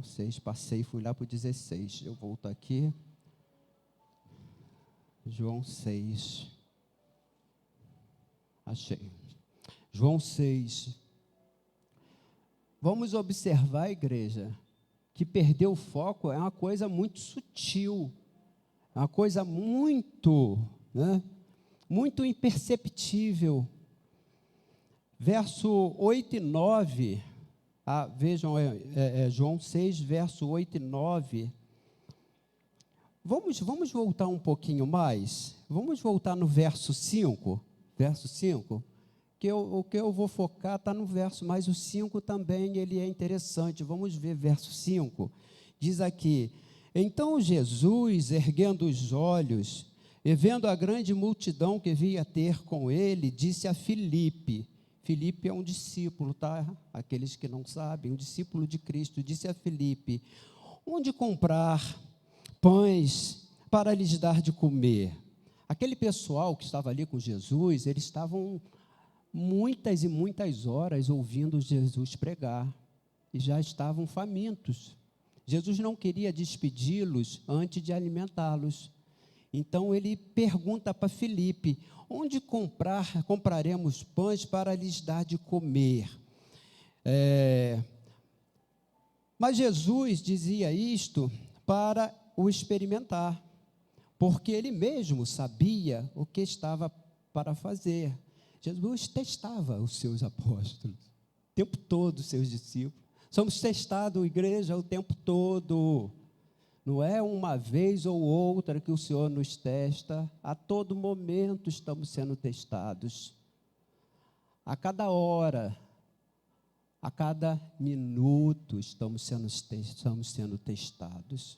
6, passei, fui lá para o 16, eu volto aqui, João 6, achei, João 6, vamos observar, igreja, que perder o foco é uma coisa muito sutil, é uma coisa muito, muito imperceptível. Verso 8 e 9, vejam, João 6, verso 8 e 9. Vamos voltar um pouquinho mais? Vamos voltar no verso 5. Verso 5. O que eu vou focar está no verso, mas o 5 também ele é interessante. Vamos ver verso 5. Diz aqui: então Jesus, erguendo os olhos, e vendo a grande multidão que vinha ter com ele, disse a Filipe. Filipe é um discípulo, tá? Aqueles que não sabem, um discípulo de Cristo, disse a Filipe: onde comprar pães para lhes dar de comer? Aquele pessoal que estava ali com Jesus, eles estavam muitas e muitas horas ouvindo Jesus pregar, e já estavam famintos. Jesus não queria despedi-los antes de alimentá-los. Então ele pergunta para Filipe: onde compraremos pães para lhes dar de comer? Mas Jesus dizia isto para o experimentar, porque ele mesmo sabia o que estava para fazer. Jesus testava os seus apóstolos, o tempo todo, os seus discípulos. Somos testados, igreja, o tempo todo. Não é uma vez ou outra que o Senhor nos testa, a todo momento estamos sendo testados. A cada hora, a cada minuto estamos sendo testados.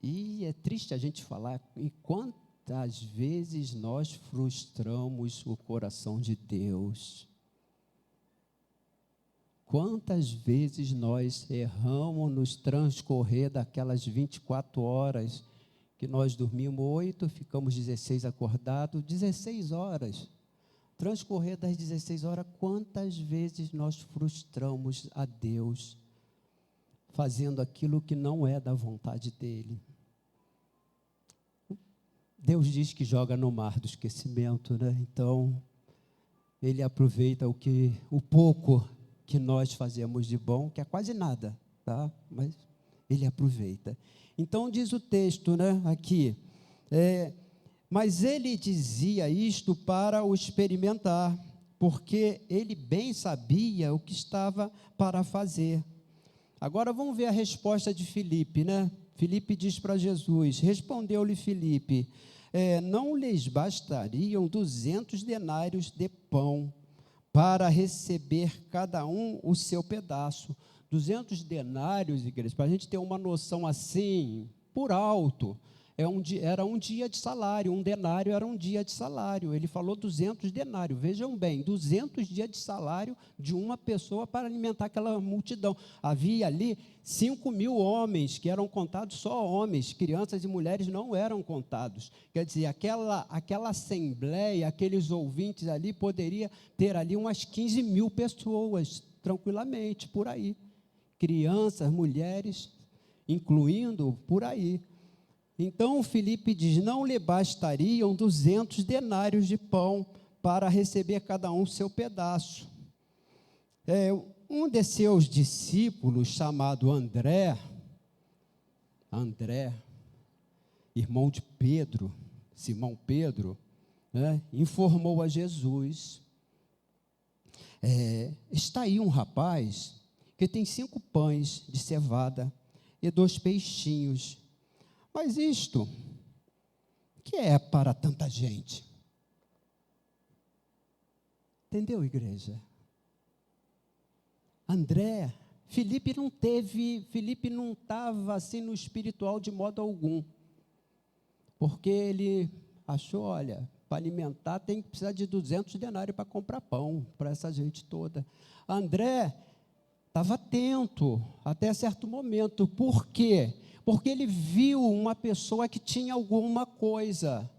E é triste a gente falar em quantas vezes nós frustramos o coração de Deus. Quantas vezes nós erramos nos transcorrer daquelas 24 horas que nós dormimos 8, ficamos 16 acordados, 16 horas. Transcorrer das 16 horas, quantas vezes nós frustramos a Deus, fazendo aquilo que não é da vontade dEle. Deus diz que joga no mar do esquecimento, né? Então, Ele aproveita o pouco que nós fazemos de bom, que é quase nada, tá? Mas Ele aproveita. Então, diz o texto, né, aqui, mas ele dizia isto para o experimentar, porque ele bem sabia o que estava para fazer. Agora vamos ver a resposta de Filipe, né? Filipe diz para Jesus, respondeu-lhe Filipe, não lhes bastariam 200 denários de pão, para receber cada um o seu pedaço. 200 denários, igreja, para a gente ter uma noção assim, por alto, era um dia de salário, um denário era um dia de salário. Ele falou 200 denários, vejam bem, 200 dias de salário de uma pessoa para alimentar aquela multidão. Havia ali 5.000 homens, que eram contados só homens, crianças e mulheres não eram contados. Quer dizer, aquela assembleia, aqueles ouvintes ali, poderia ter ali umas 15.000 pessoas, tranquilamente, por aí. Crianças, mulheres, incluindo por aí. Então, Filipe diz, não lhe bastariam 200 denários de pão para receber cada um seu pedaço. Um de seus discípulos, chamado André, irmão de Pedro, Simão Pedro, informou a Jesus, está aí um rapaz que tem 5 pães de cevada e 2 peixinhos. Mas isto, que é para tanta gente? Entendeu, igreja? Filipe não estava assim no espiritual de modo algum, porque ele achou, olha, para alimentar tem que precisar de 200 denários para comprar pão, para essa gente toda. André estava atento até certo momento, por quê? Porque ele viu uma pessoa que tinha alguma coisa,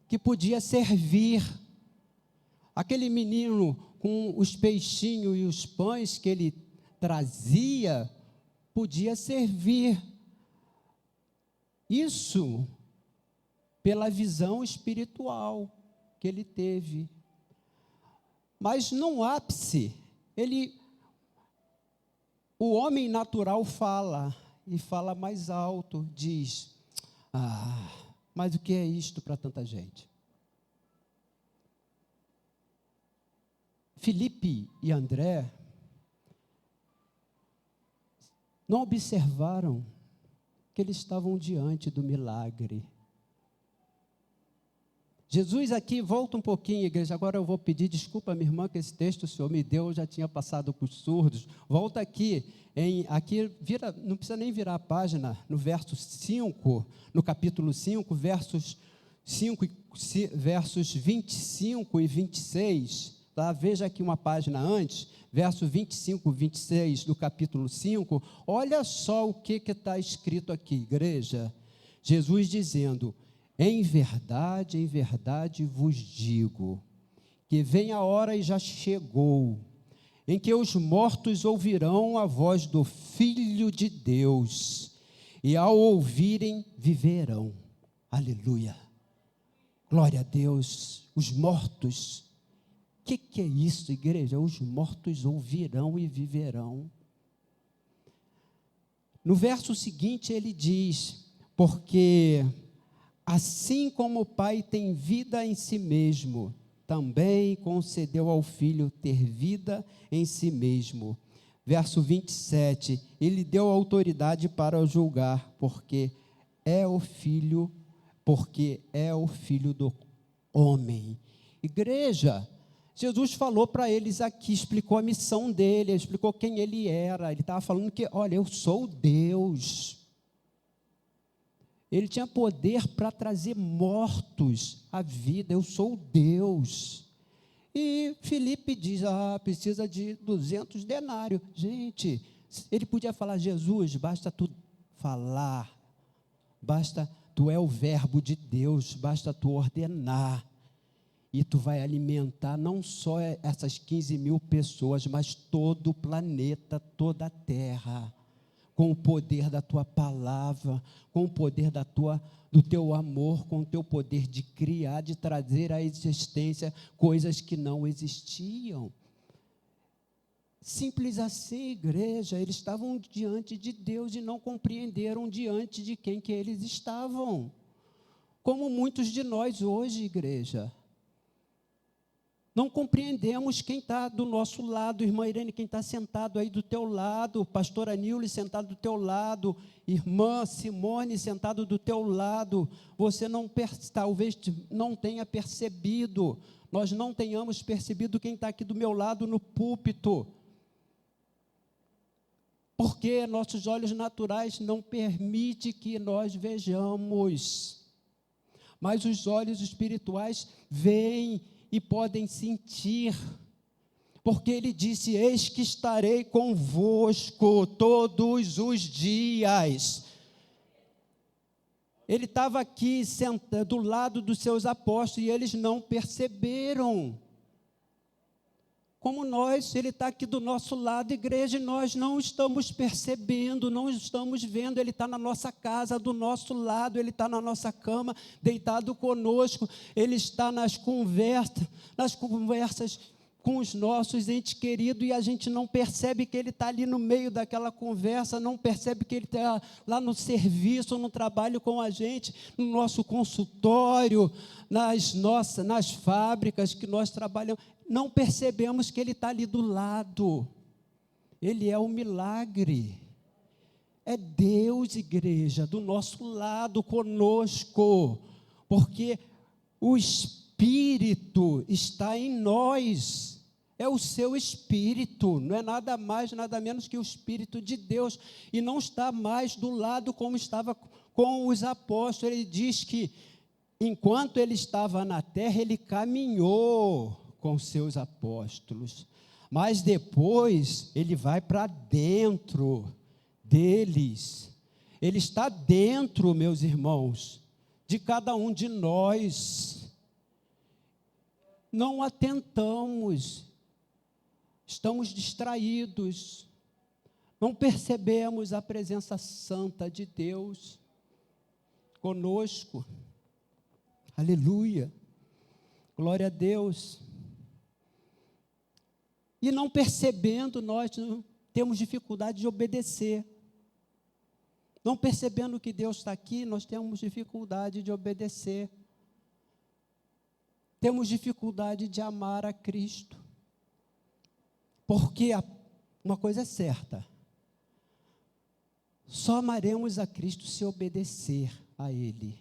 que podia servir. Aquele menino com os peixinhos e os pães que ele trazia, podia servir. Isso pela visão espiritual que ele teve. Mas no ápice, o homem natural fala, e fala mais alto, diz, mas o que é isto para tanta gente? Filipe e André não observaram que eles estavam diante do milagre. Jesus aqui, volta um pouquinho, igreja, agora eu vou pedir desculpa, minha irmã, que esse texto o Senhor me deu, eu já tinha passado para os surdos, volta aqui, não precisa nem virar a página, no verso 5, no capítulo 5, versos 25 e 26, tá? Veja aqui uma página antes, verso 25 e 26 do capítulo 5, olha só o que está escrito aqui, igreja, Jesus dizendo, em verdade vos digo, que vem a hora e já chegou, em que os mortos ouvirão a voz do Filho de Deus, e ao ouvirem, viverão. Aleluia. Glória a Deus. Os mortos. O que é isso, igreja? Os mortos ouvirão e viverão. No verso seguinte ele diz, porque assim como o Pai tem vida em si mesmo, também concedeu ao Filho ter vida em si mesmo. Verso 27, ele deu autoridade para julgar, porque é o Filho do homem. Igreja, Jesus falou para eles aqui, explicou a missão dele, explicou quem ele era. Ele estava falando que, olha, eu sou Deus. Ele tinha poder para trazer mortos à vida, eu sou Deus. E Filipe diz, precisa de 200 denários. Gente, ele podia falar, Jesus, basta tu falar, tu é o verbo de Deus, basta tu ordenar, e tu vai alimentar não só essas 15 mil pessoas, mas todo o planeta, toda a terra, com o poder da tua palavra, com o poder do teu amor, com o teu poder de criar, de trazer à existência coisas que não existiam. Simples assim, igreja, eles estavam diante de Deus e não compreenderam diante de quem que eles estavam. Como muitos de nós hoje, igreja. Não compreendemos quem está do nosso lado, irmã Irene, quem está sentado aí do teu lado, pastora Nilce sentado do teu lado, irmã Simone sentado do teu lado, você talvez não tenha percebido, nós não tenhamos percebido quem está aqui do meu lado no púlpito, porque nossos olhos naturais não permitem que nós vejamos, mas os olhos espirituais veem e podem sentir, porque ele disse, eis que estarei convosco todos os dias. Ele estava aqui sentado do lado dos seus apóstolos e eles não perceberam. Como nós, ele está aqui do nosso lado, igreja, e nós não estamos percebendo, não estamos vendo, ele está na nossa casa, do nosso lado, ele está na nossa cama, deitado conosco, ele está nas conversas com os nossos entes queridos, e a gente não percebe que ele está ali no meio daquela conversa, não percebe que ele está lá no serviço, no trabalho com a gente, no nosso consultório, nas fábricas que nós trabalhamos, não percebemos que ele está ali do lado. Ele é um milagre. É Deus, igreja, do nosso lado, conosco, porque o Espírito está em nós. É o seu Espírito, não é nada mais, nada menos que o Espírito de Deus, e não está mais do lado como estava com os apóstolos. Ele diz que, enquanto ele estava na terra, ele caminhou com seus apóstolos, mas depois ele vai para dentro deles, ele está dentro, meus irmãos, de cada um de nós. Não atentamos, estamos distraídos, não percebemos a presença santa de Deus conosco. Aleluia, glória a Deus. E não percebendo, nós temos dificuldade de obedecer. Não percebendo que Deus está aqui, nós temos dificuldade de obedecer. Temos dificuldade de amar a Cristo. Porque uma coisa é certa, só amaremos a Cristo se obedecer a Ele.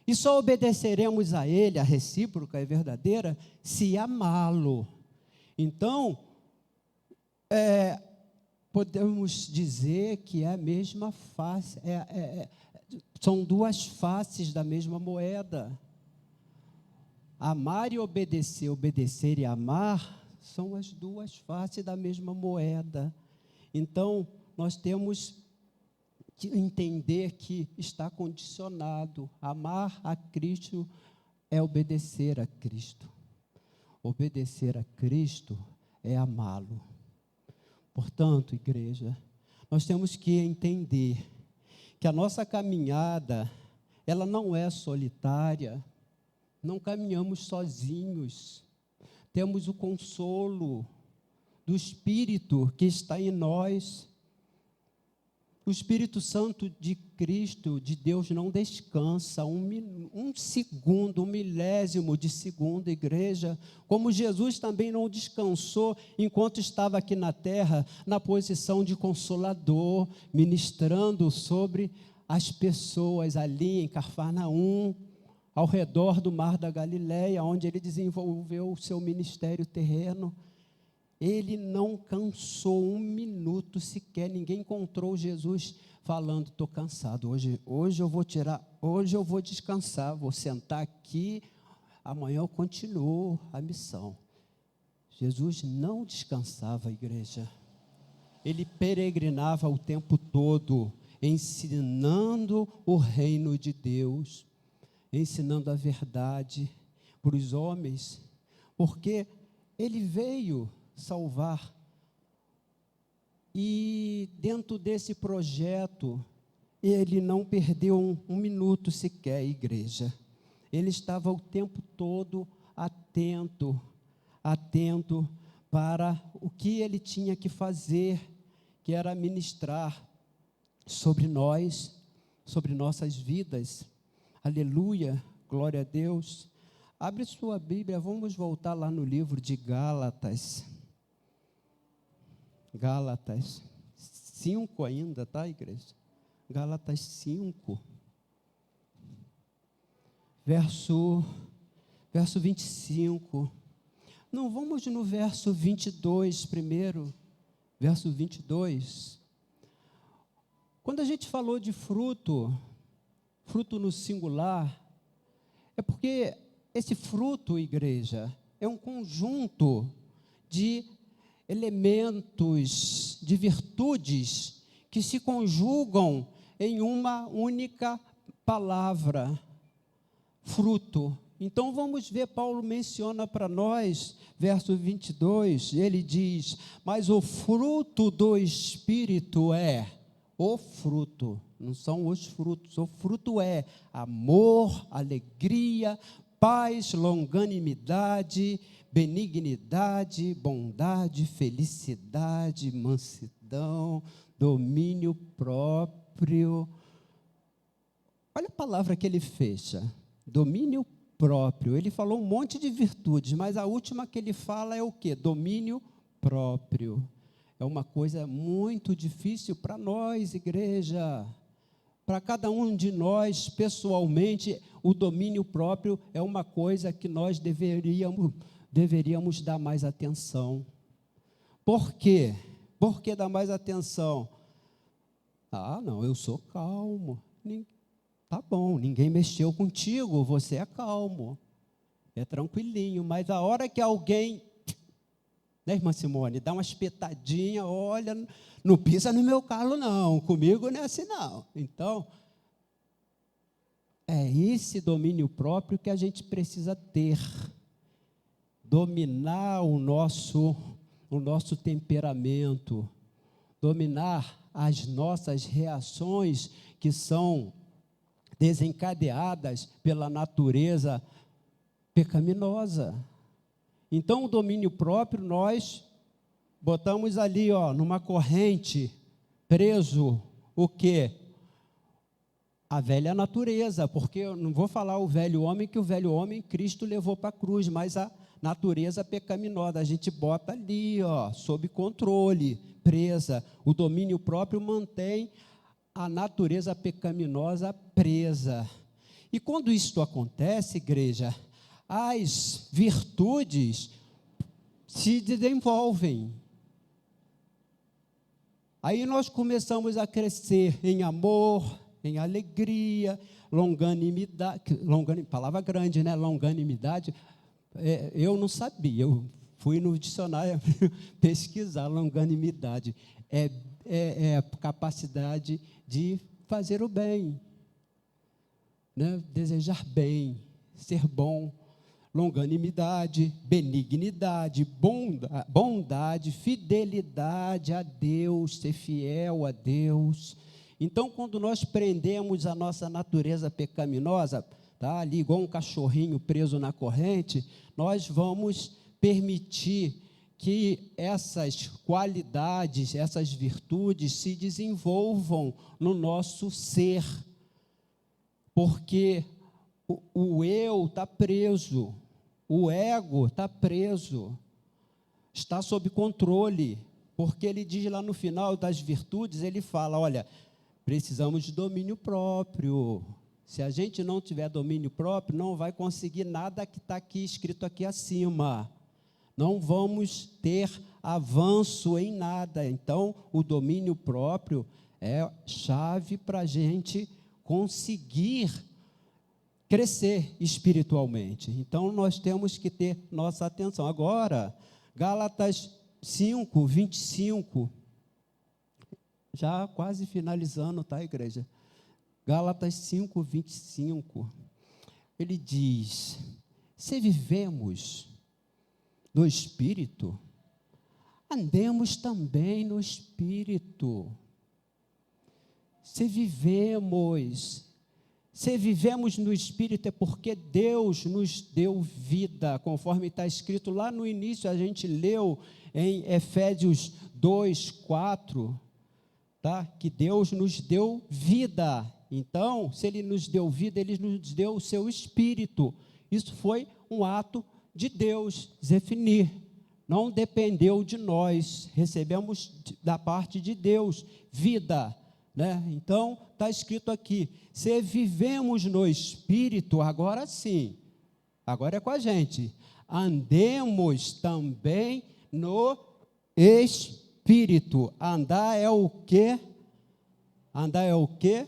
E só obedeceremos a Ele, a recíproca e verdadeira, se amá-lo. Então, podemos dizer que é a mesma face, são duas faces da mesma moeda. Amar e obedecer, obedecer e amar, são as duas faces da mesma moeda. Então, nós temos entender que está condicionado. Amar a Cristo é obedecer a Cristo. Obedecer a Cristo é amá-lo. Portanto, igreja, nós temos que entender que a nossa caminhada, ela não é solitária, não caminhamos sozinhos, temos o consolo do Espírito que está em nós. O Espírito Santo de Cristo, de Deus, não descansa um segundo, um milésimo de segundo, igreja, como Jesus também não descansou enquanto estava aqui na terra, na posição de consolador, ministrando sobre as pessoas ali em Cafarnaum, ao redor do mar da Galileia, onde ele desenvolveu o seu ministério terreno. Ele não cansou um minuto sequer, ninguém encontrou Jesus falando, estou cansado, hoje eu vou descansar, vou sentar aqui, amanhã eu continuo a missão. Jesus não descansava, igreja. Ele peregrinava o tempo todo, ensinando o reino de Deus, ensinando a verdade para os homens, porque ele veio salvar. E dentro desse projeto, ele não perdeu um minuto sequer, igreja. Ele estava o tempo todo atento para o que ele tinha que fazer, que era ministrar sobre nós, sobre nossas vidas. Aleluia, glória a Deus. Abre sua Bíblia, vamos voltar lá no livro de Gálatas. Gálatas 5 ainda, tá, igreja? Gálatas 5, verso 25. Não, vamos no verso 22 primeiro, verso 22. Quando a gente falou de fruto no singular, é porque esse fruto, igreja, é um conjunto de elementos, de virtudes que se conjugam em uma única palavra, fruto. Então vamos ver, Paulo menciona para nós, verso 22, ele diz, mas o fruto do Espírito é, o fruto, não são os frutos, o fruto é amor, alegria, paz, longanimidade, benignidade, bondade, felicidade, mansidão, domínio próprio. Olha a palavra que ele fecha, domínio próprio. Ele falou um monte de virtudes, mas a última que ele fala é o quê? Domínio próprio. É uma coisa muito difícil para nós, igreja. Para cada um de nós, pessoalmente, o domínio próprio é uma coisa que nós deveríamos dar mais atenção. Por quê? Por que dar mais atenção? Ah, não, eu sou calmo. Tá bom, ninguém mexeu contigo, você é calmo, é tranquilinho, mas a hora que alguém, né, irmã Simone, dá uma espetadinha, olha, não pisa no meu calo não, comigo não é assim não. Então, é esse domínio próprio que a gente precisa ter, dominar o nosso temperamento, dominar as nossas reações que são desencadeadas pela natureza pecaminosa. Então, o domínio próprio, nós botamos ali, numa corrente, preso, o quê? A velha natureza, porque eu não vou falar o velho homem, que o velho homem Cristo levou para a cruz, mas a natureza pecaminosa, a gente bota ali, sob controle, presa. O domínio próprio mantém a natureza pecaminosa presa. E quando isso acontece, igreja, as virtudes se desenvolvem. Aí nós começamos a crescer em amor, em alegria, longanimidade, palavra grande, né? Longanimidade, eu não sabia, eu fui no dicionário pesquisar longanimidade. capacidade de fazer o bem, né? Desejar bem, ser bom, longanimidade, benignidade, bondade, fidelidade a Deus, ser fiel a Deus. Então, quando nós prendemos a nossa natureza pecaminosa, tá, ali igual um cachorrinho preso na corrente, nós vamos permitir que essas qualidades, essas virtudes se desenvolvam no nosso ser, porque o eu está preso, o ego está preso, está sob controle, porque ele diz lá no final das virtudes, ele fala, olha, precisamos de domínio próprio. Se a gente não tiver domínio próprio, não vai conseguir nada que está aqui escrito aqui acima. Não vamos ter avanço em nada. Então, o domínio próprio é chave para a gente conseguir crescer espiritualmente. Então, nós temos que ter nossa atenção. Agora, Gálatas 5, 25, já quase finalizando, tá, igreja? Gálatas 5, 25, ele diz, se vivemos no Espírito, andemos também no Espírito. Se vivemos no Espírito é porque Deus nos deu vida, conforme está escrito lá no início, a gente leu em Efésios 2, 4, tá? Que Deus nos deu vida. Então, se Ele nos deu vida, Ele nos deu o seu Espírito. Isso foi um ato de Deus, Zefinir. Não dependeu de nós, recebemos da parte de Deus vida, né? Então, está escrito aqui, se vivemos no Espírito, agora sim, agora é com a gente, andemos também no Espírito. Andar é o quê? Andar é o quê?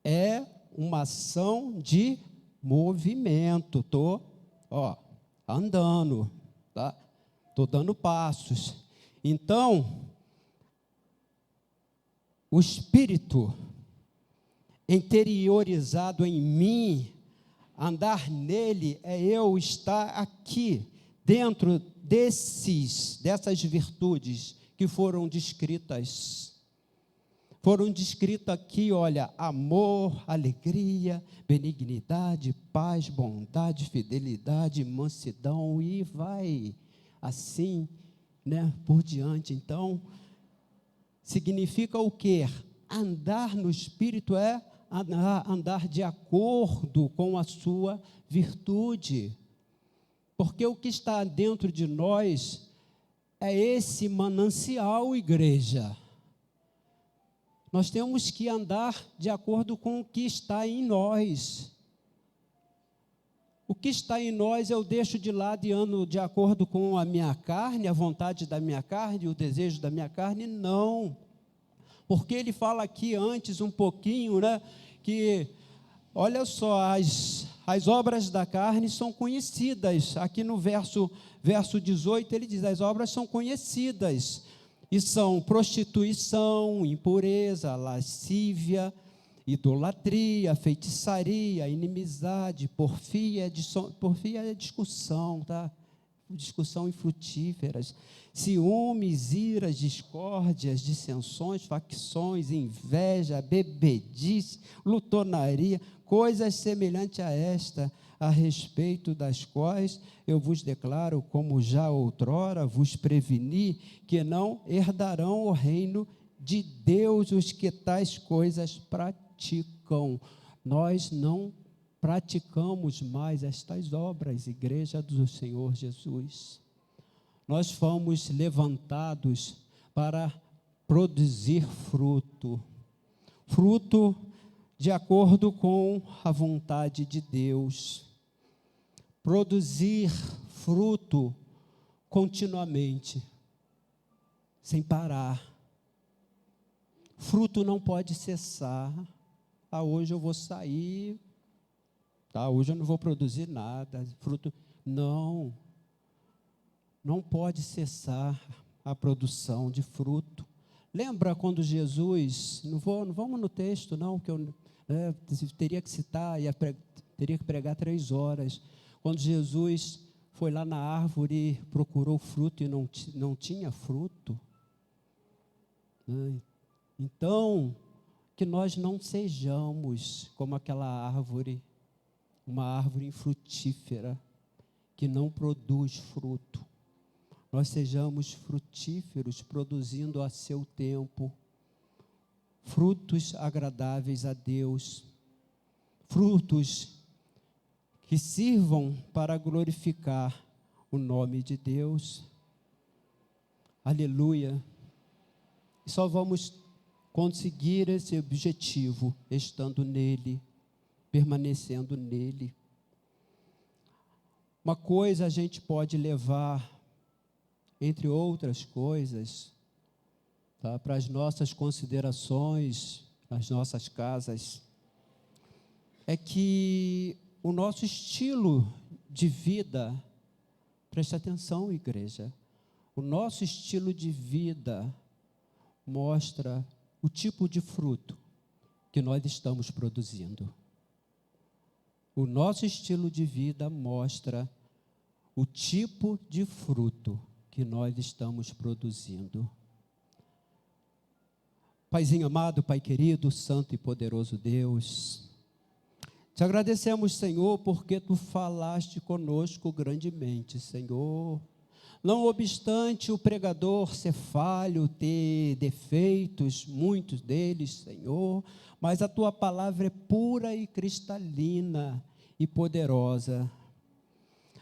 É uma ação de movimento. Estou andando, tá? Estou dando passos. Então, o Espírito interiorizado em mim, andar nele é eu estar aqui, dentro dessas virtudes que foram descritas. Foram descritas aqui, olha, amor, alegria, benignidade, paz, bondade, fidelidade, mansidão, e vai assim, né, por diante. Então, significa o quê? Andar no Espírito é andar de acordo com a sua virtude. Porque o que está dentro de nós é esse manancial, igreja. Nós temos que andar de acordo com o que está em nós. O que está em nós eu deixo de lado e ando de acordo com a minha carne, a vontade da minha carne, o desejo da minha carne? Não. Porque ele fala aqui antes um pouquinho, né, que, olha só, as obras da carne são conhecidas. Aqui no verso 18 ele diz, as obras são conhecidas, e são prostituição, impureza, lascívia, idolatria, feitiçaria, inimizade, porfia é discussão, tá? Discussão infrutíferas, ciúmes, iras, discórdias, dissensões, facções, inveja, bebedice, glutonaria, coisas semelhantes a esta, a respeito das quais eu vos declaro, como já outrora vos preveni, que não herdarão o reino de Deus os que tais coisas praticam. Nós não praticamos mais estas obras, igreja do Senhor Jesus. Nós fomos levantados para produzir fruto de acordo com a vontade de Deus. Produzir fruto continuamente, sem parar. Fruto não pode cessar. Hoje eu vou sair, hoje eu não vou produzir nada. Fruto, não pode cessar a produção de fruto. Lembra quando Jesus, não vamos no texto não, que eu teria que citar, teria que pregar 3 horas, quando Jesus foi lá na árvore, procurou fruto e não tinha fruto, né? Então, que nós não sejamos como aquela árvore, uma árvore infrutífera, que não produz fruto. Nós sejamos frutíferos, produzindo a seu tempo, frutos agradáveis a Deus, frutos que sirvam para glorificar o nome de Deus. Aleluia. E só vamos conseguir esse objetivo estando nele, permanecendo nele. Uma coisa a gente pode levar, entre outras coisas, tá, para as nossas considerações, nas nossas casas, é que o nosso estilo de vida, preste atenção, igreja, o nosso estilo de vida mostra o tipo de fruto que nós estamos produzindo. O nosso estilo de vida mostra o tipo de fruto que nós estamos produzindo. Paizinho amado, Pai querido, santo e poderoso Deus, te agradecemos, Senhor, porque Tu falaste conosco grandemente, Senhor. Não obstante o pregador ser falho, ter defeitos, muitos deles, Senhor, mas a Tua palavra é pura e cristalina e poderosa.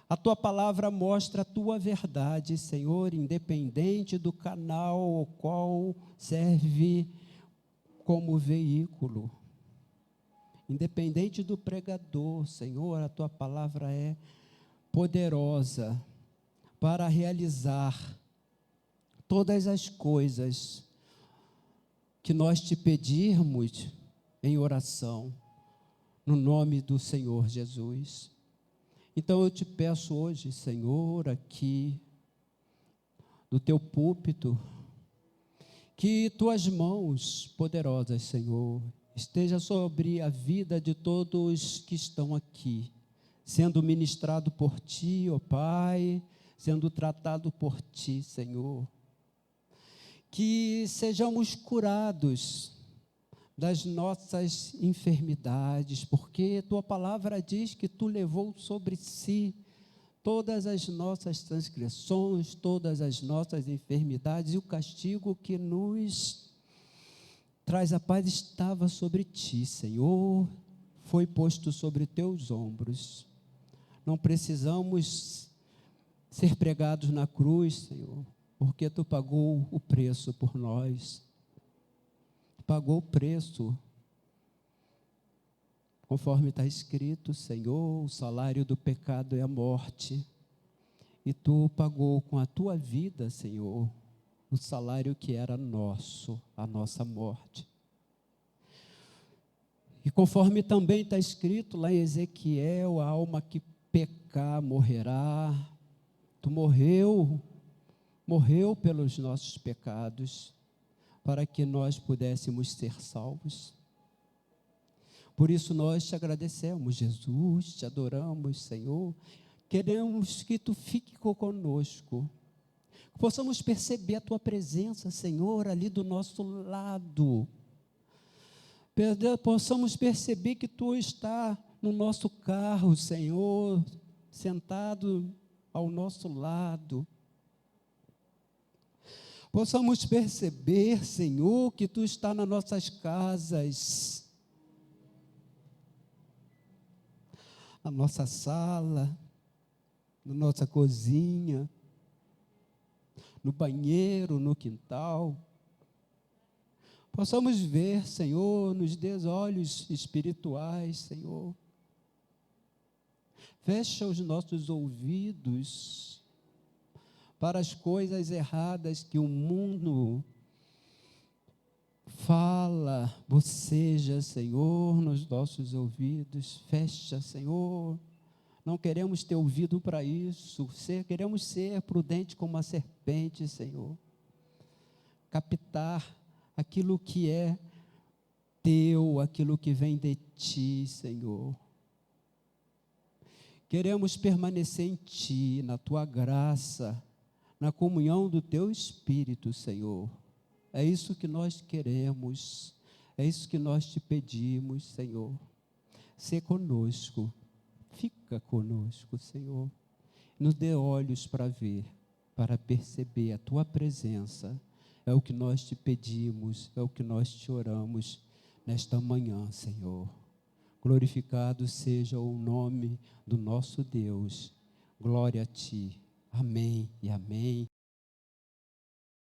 A Tua palavra mostra a Tua verdade, Senhor, independente do canal ao qual serve como veículo. Independente do pregador, Senhor, a Tua palavra é poderosa para realizar todas as coisas que nós Te pedirmos em oração, no nome do Senhor Jesus. Então eu Te peço hoje, Senhor, aqui, do Teu púlpito, que Tuas mãos poderosas, Senhor, esteja sobre a vida de todos que estão aqui, sendo ministrado por Ti, ó Pai, sendo tratado por Ti, Senhor. Que sejamos curados das nossas enfermidades, porque Tua palavra diz que Tu levou sobre Si todas as nossas transgressões, todas as nossas enfermidades, e o castigo que nos traz a paz estava sobre Ti, Senhor, foi posto sobre Teus ombros. Não precisamos ser pregados na cruz, Senhor, porque Tu pagou o preço por nós. Pagou o preço, conforme está escrito, Senhor, o salário do pecado é a morte, e Tu pagou com a Tua vida, Senhor, o salário que era nosso, a nossa morte. E conforme também está escrito lá em Ezequiel, a alma que pecar morrerá. Tu morreu pelos nossos pecados, para que nós pudéssemos ser salvos. Por isso nós Te agradecemos, Jesus, Te adoramos, Senhor. Queremos que Tu fique conosco, que possamos perceber a Tua presença, Senhor, ali do nosso lado. Possamos perceber que Tu está no nosso carro, Senhor, sentado ao nosso lado. Possamos perceber, Senhor, que Tu está nas nossas casas, na nossa sala, na nossa cozinha, no banheiro, no quintal. Possamos ver, Senhor, nos dê olhos espirituais, Senhor. Fecha os nossos ouvidos para as coisas erradas que o mundo fala, boceja, Senhor, nos nossos ouvidos. Fecha, Senhor. Não queremos ter ouvido para isso. Queremos ser prudentes como a serpente, Senhor. Captar aquilo que é teu, aquilo que vem de ti, Senhor. Queremos permanecer em ti, na tua graça, na comunhão do teu Espírito, Senhor. É isso que nós queremos, é isso que nós te pedimos, Senhor. Sê conosco, fica conosco, Senhor. Nos dê olhos para ver, para perceber a tua presença. É o que nós te pedimos, é o que nós te oramos nesta manhã, Senhor. Glorificado seja o nome do nosso Deus. Glória a ti. Amém e amém.